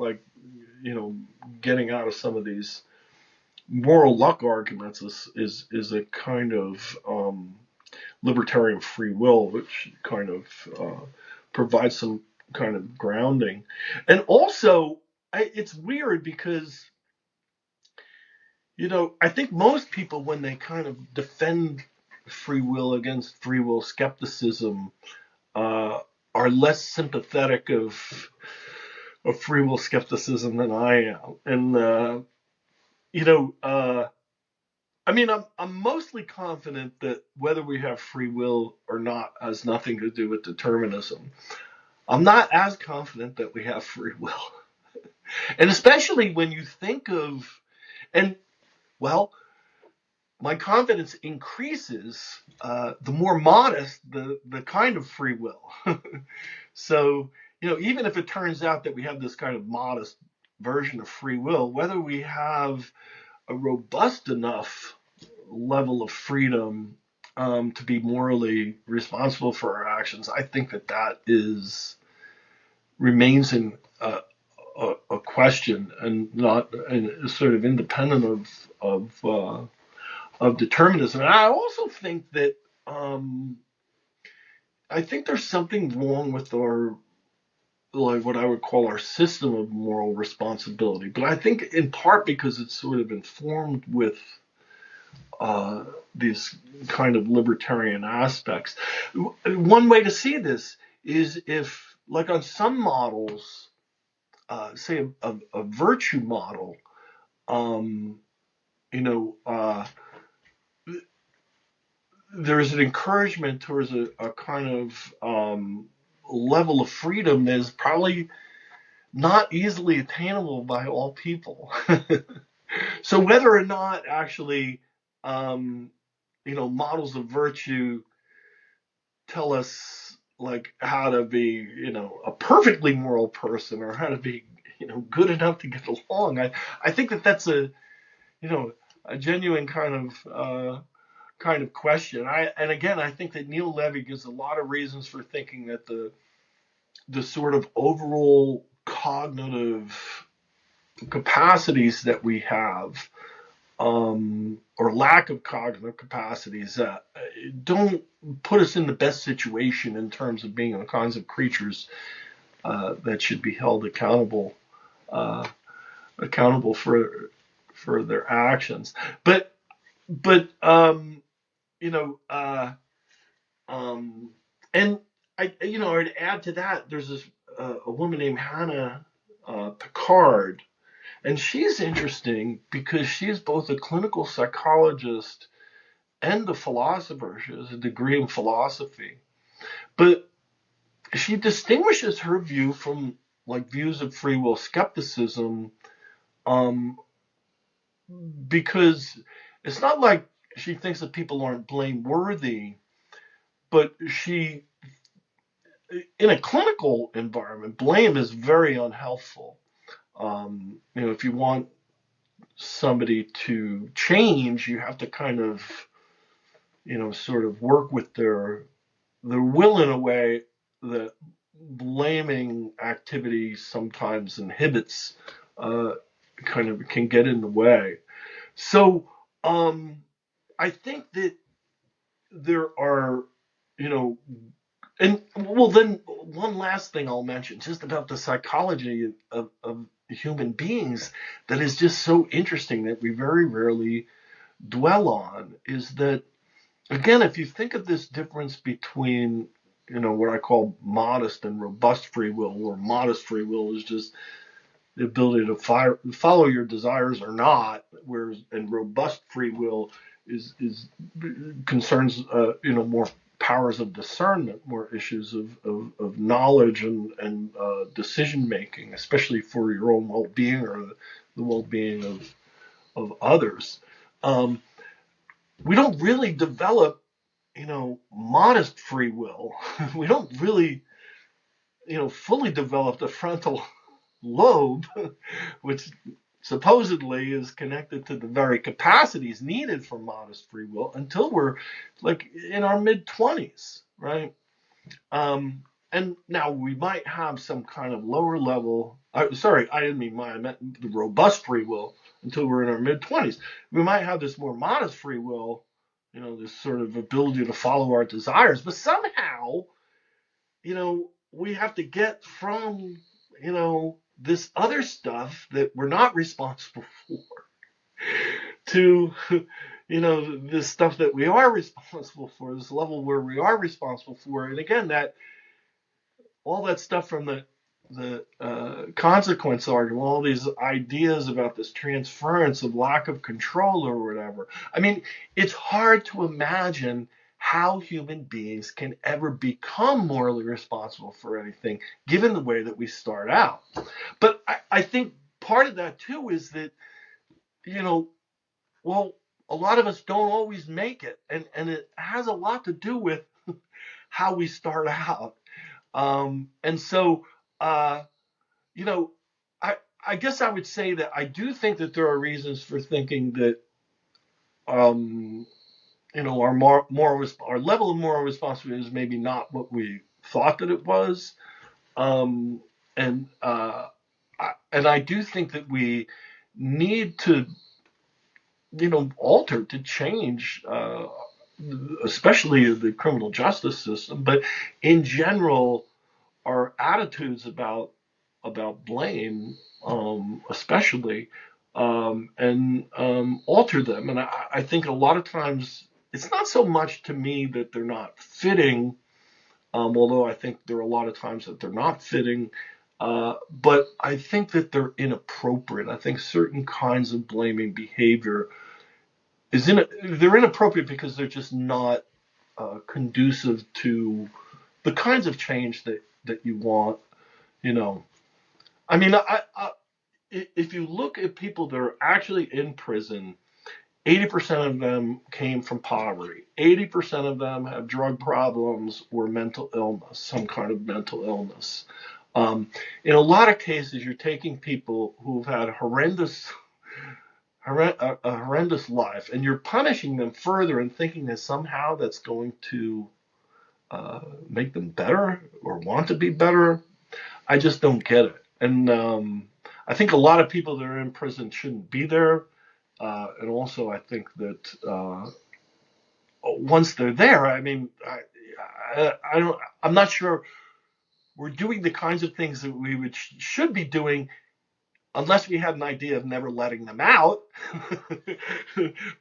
getting out of some of these moral luck arguments is a kind of libertarian free will, which kind of provides some kind of grounding. And also, it's weird because I think most people, when they kind of defend free will against free will skepticism, are less sympathetic of free will skepticism than I am. And I mean, I'm mostly confident that whether we have free will or not has nothing to do with determinism. I'm not as confident that we have free will. And especially when you think of, and well, my confidence increases the more modest the kind of free will. So, even if it turns out that we have this kind of modest version of free will, whether we have a robust enough level of freedom to be morally responsible for our actions, I think that remains in a question, and not and sort of independent of determinism. And I also think that I think there's something wrong with our, like, what I would call our system of moral responsibility. But I think in part because it's sort of informed with these kind of libertarian aspects. One way to see this is if, like, on some models, say a virtue model, you know, there's an encouragement towards a kind of level of freedom that is probably not easily attainable by all people. So whether or not actually, models of virtue tell us, like, how to be, a perfectly moral person, or how to be, good enough to get along, I think that's a genuine kind of question. And again, I think that Neil Levy gives a lot of reasons for thinking that the sort of overall cognitive capacities that we have, or lack of cognitive capacities, don't put us in the best situation in terms of being the kinds of creatures that should be held accountable for their actions. But and I'd add to that. There's this a woman named Hannah Picard, and she's interesting because she's both a clinical psychologist and a philosopher. She has a degree in philosophy, but she distinguishes her view from, like, views of free will skepticism, because it's not like she thinks that people aren't blameworthy, but in a clinical environment, blame is very unhelpful. If you want somebody to change, you have to kind of, sort of work with their will in a way that blaming activity sometimes inhibits, kind of can get in the way. So I think that there are, and well, then one last thing I'll mention, just about the psychology of human beings, that is just so interesting that we very rarely dwell on, is that, again, if you think of this difference between, what I call modest and robust free will, or modest free will is just the ability to follow your desires or not, whereas and robust free will is concerns more powers of discernment, more issues of knowledge and decision making, especially for your own well-being or the well-being of others. We don't really develop, modest free will. We don't really, fully develop the frontal lobe, which supposedly is connected to the very capacities needed for modest free will, until we're, like, in our mid-20s, right? And now we might have some kind of lower level. Sorry, I didn't mean mine. I meant the robust free will until we're in our mid-20s. We might have this more modest free will, this sort of ability to follow our desires, but somehow, we have to get from, this other stuff that we're not responsible for to, this stuff that we are responsible for, this level where we are responsible for. And again, that all that stuff from the consequence argument, all these ideas about this transference of lack of control or whatever. I mean, it's hard to imagine how human beings can ever become morally responsible for anything, given the way that we start out. But I think part of that too is that, well, a lot of us don't always make it, and it has a lot to do with how we start out. And so, uh, you know, I I guess I would say that I do think that there are reasons for thinking that um, our our level of moral responsibility is maybe not what we thought that it was. Um, and I do think that we need to, alter, to change, especially the criminal justice system, but in general, our attitudes about blame, especially, and alter them. And I think a lot of times it's not so much to me that they're not fitting, although I think there are a lot of times that they're not fitting. But I think that they're inappropriate. I think certain kinds of blaming behavior they're inappropriate because they're just not conducive to the kinds of change that you want. You know, I mean, if you look at people that are actually in prison, 80% of them came from poverty. 80% of them have drug problems or mental illness, some kind of mental illness. In a lot of cases, you're taking people who've had a horrendous life, and you're punishing them further and thinking that somehow that's going to make them better or want to be better. I just don't get it. And I think a lot of people that are in prison shouldn't be there. And also, I think that once they're there, I mean, I don't. I'm not sure we're doing the kinds of things that we should be doing unless we had an idea of never letting them out.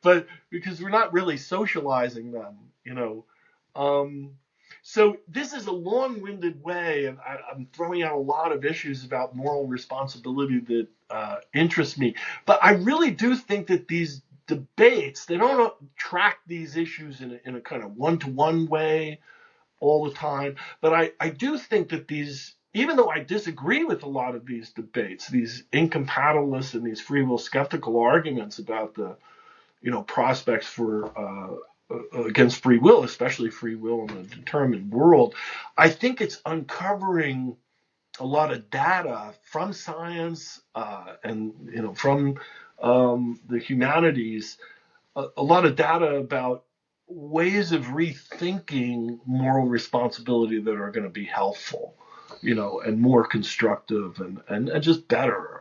But because we're not really socializing them, Um, so this is a long-winded way, and I'm throwing out a lot of issues about moral responsibility that interest me. But I really do think that these debates, they don't track these issues in a kind of one-to-one way all the time. But I do think that these, even though I disagree with a lot of these debates, these incompatibilists and these free will skeptical arguments about the, prospects for against free will, especially free will in a determined world, I think it's uncovering a lot of data from science and from the humanities, a lot of data about ways of rethinking moral responsibility that are going to be helpful, and more constructive and just better.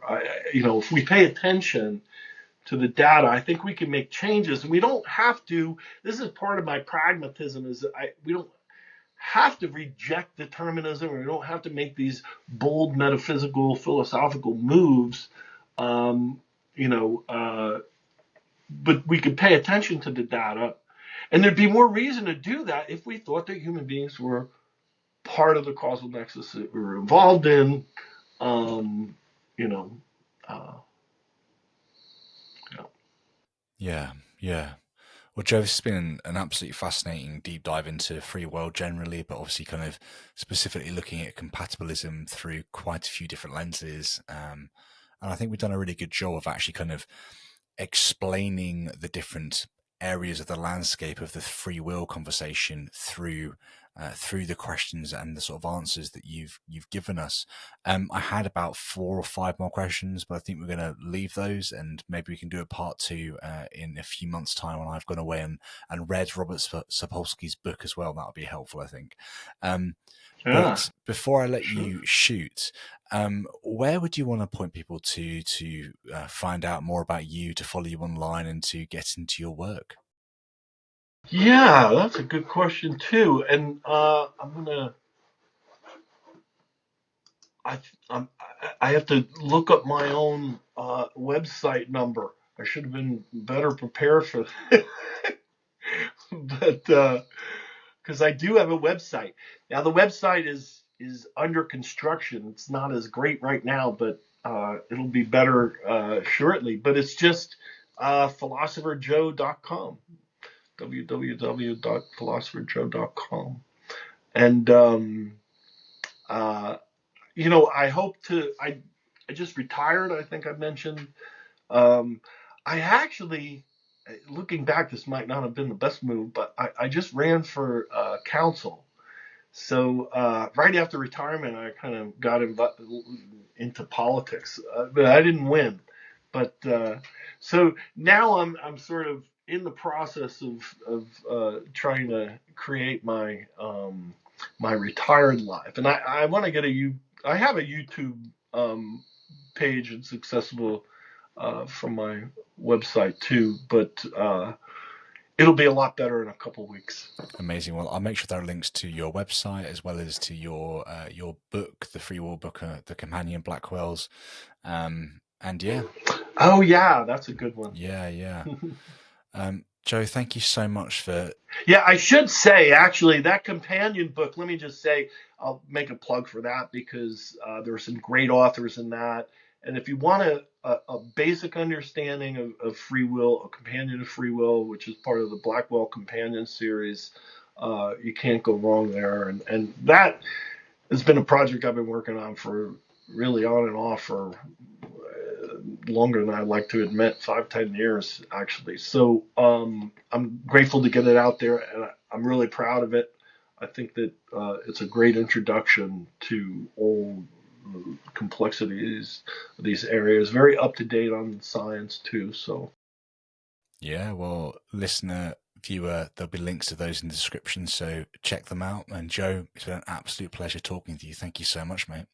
If we pay attention to the data, I think we can make changes, and we don't have to. This is part of my pragmatism: is that we don't have to reject determinism, or we don't have to make these bold metaphysical, philosophical moves. Um, you know, but we could pay attention to the data, and there'd be more reason to do that if we thought that human beings were part of the causal nexus that we were involved in. Um, you know, uh, Yeah, yeah. Well, Joe, this has been an absolutely fascinating deep dive into free will generally, but obviously kind of specifically looking at compatibilism through quite a few different lenses. And I think we've done a really good job of actually kind of explaining the different areas of the landscape of the free will conversation through the questions and the sort of answers that you've given us. I had about 4 or 5 more questions, but I think we're going to leave those, and maybe we can do a part 2 in a few months' time when I've gone away and read Robert Sapolsky's book as well. That would be helpful, I think. yeah. But before I let you shoot, where would you want to point people to find out more about you, to follow you online, and to get into your work? Yeah, that's a good question too. And I I'm, I have to look up my own website number. I should have been better prepared for that. But because I do have a website now. The website is under construction. It's not as great right now, but it'll be better shortly. But it's just philosopherjoe.com, www.philosopherjoe.com. And I hope to. I just retired. I think I mentioned. I actually looking back, this might not have been the best move, but I just ran for council. So right after retirement, I kind of got into politics, but I didn't win. But so now I'm sort of in the process of trying to create my my retired life, and I want to get I have a YouTube page. It's accessible from my website too, but it'll be a lot better in a couple weeks. Amazing. Well, I'll make sure there are links to your website as well as to your book, the Free Will book, the Companion Blackwells, and yeah. Oh yeah, that's a good one. Yeah. Joe, thank you so much for. Yeah, I should say actually that companion book. Let me just say, I'll make a plug for that because there are some great authors in that. And if you want a basic understanding of free will, a companion of free will, which is part of the Blackwell Companion series, you can't go wrong there. And that has been a project I've been working on for really on and off for longer than I'd like to admit, 5-10 years actually. So I'm grateful to get it out there, and I'm really proud of it. I think that it's a great introduction to all the complexities of these areas. Very up to date on science too. So Yeah, well, listener, viewer, there'll be links to those in the description, so check them out. And Joe, it's been an absolute pleasure talking to you. Thank you so much, mate.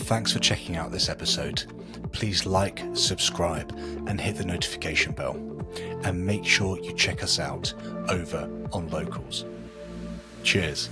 Thanks for checking out this episode. Please like, subscribe, and hit the notification bell. And make sure you check us out over on Locals. Cheers.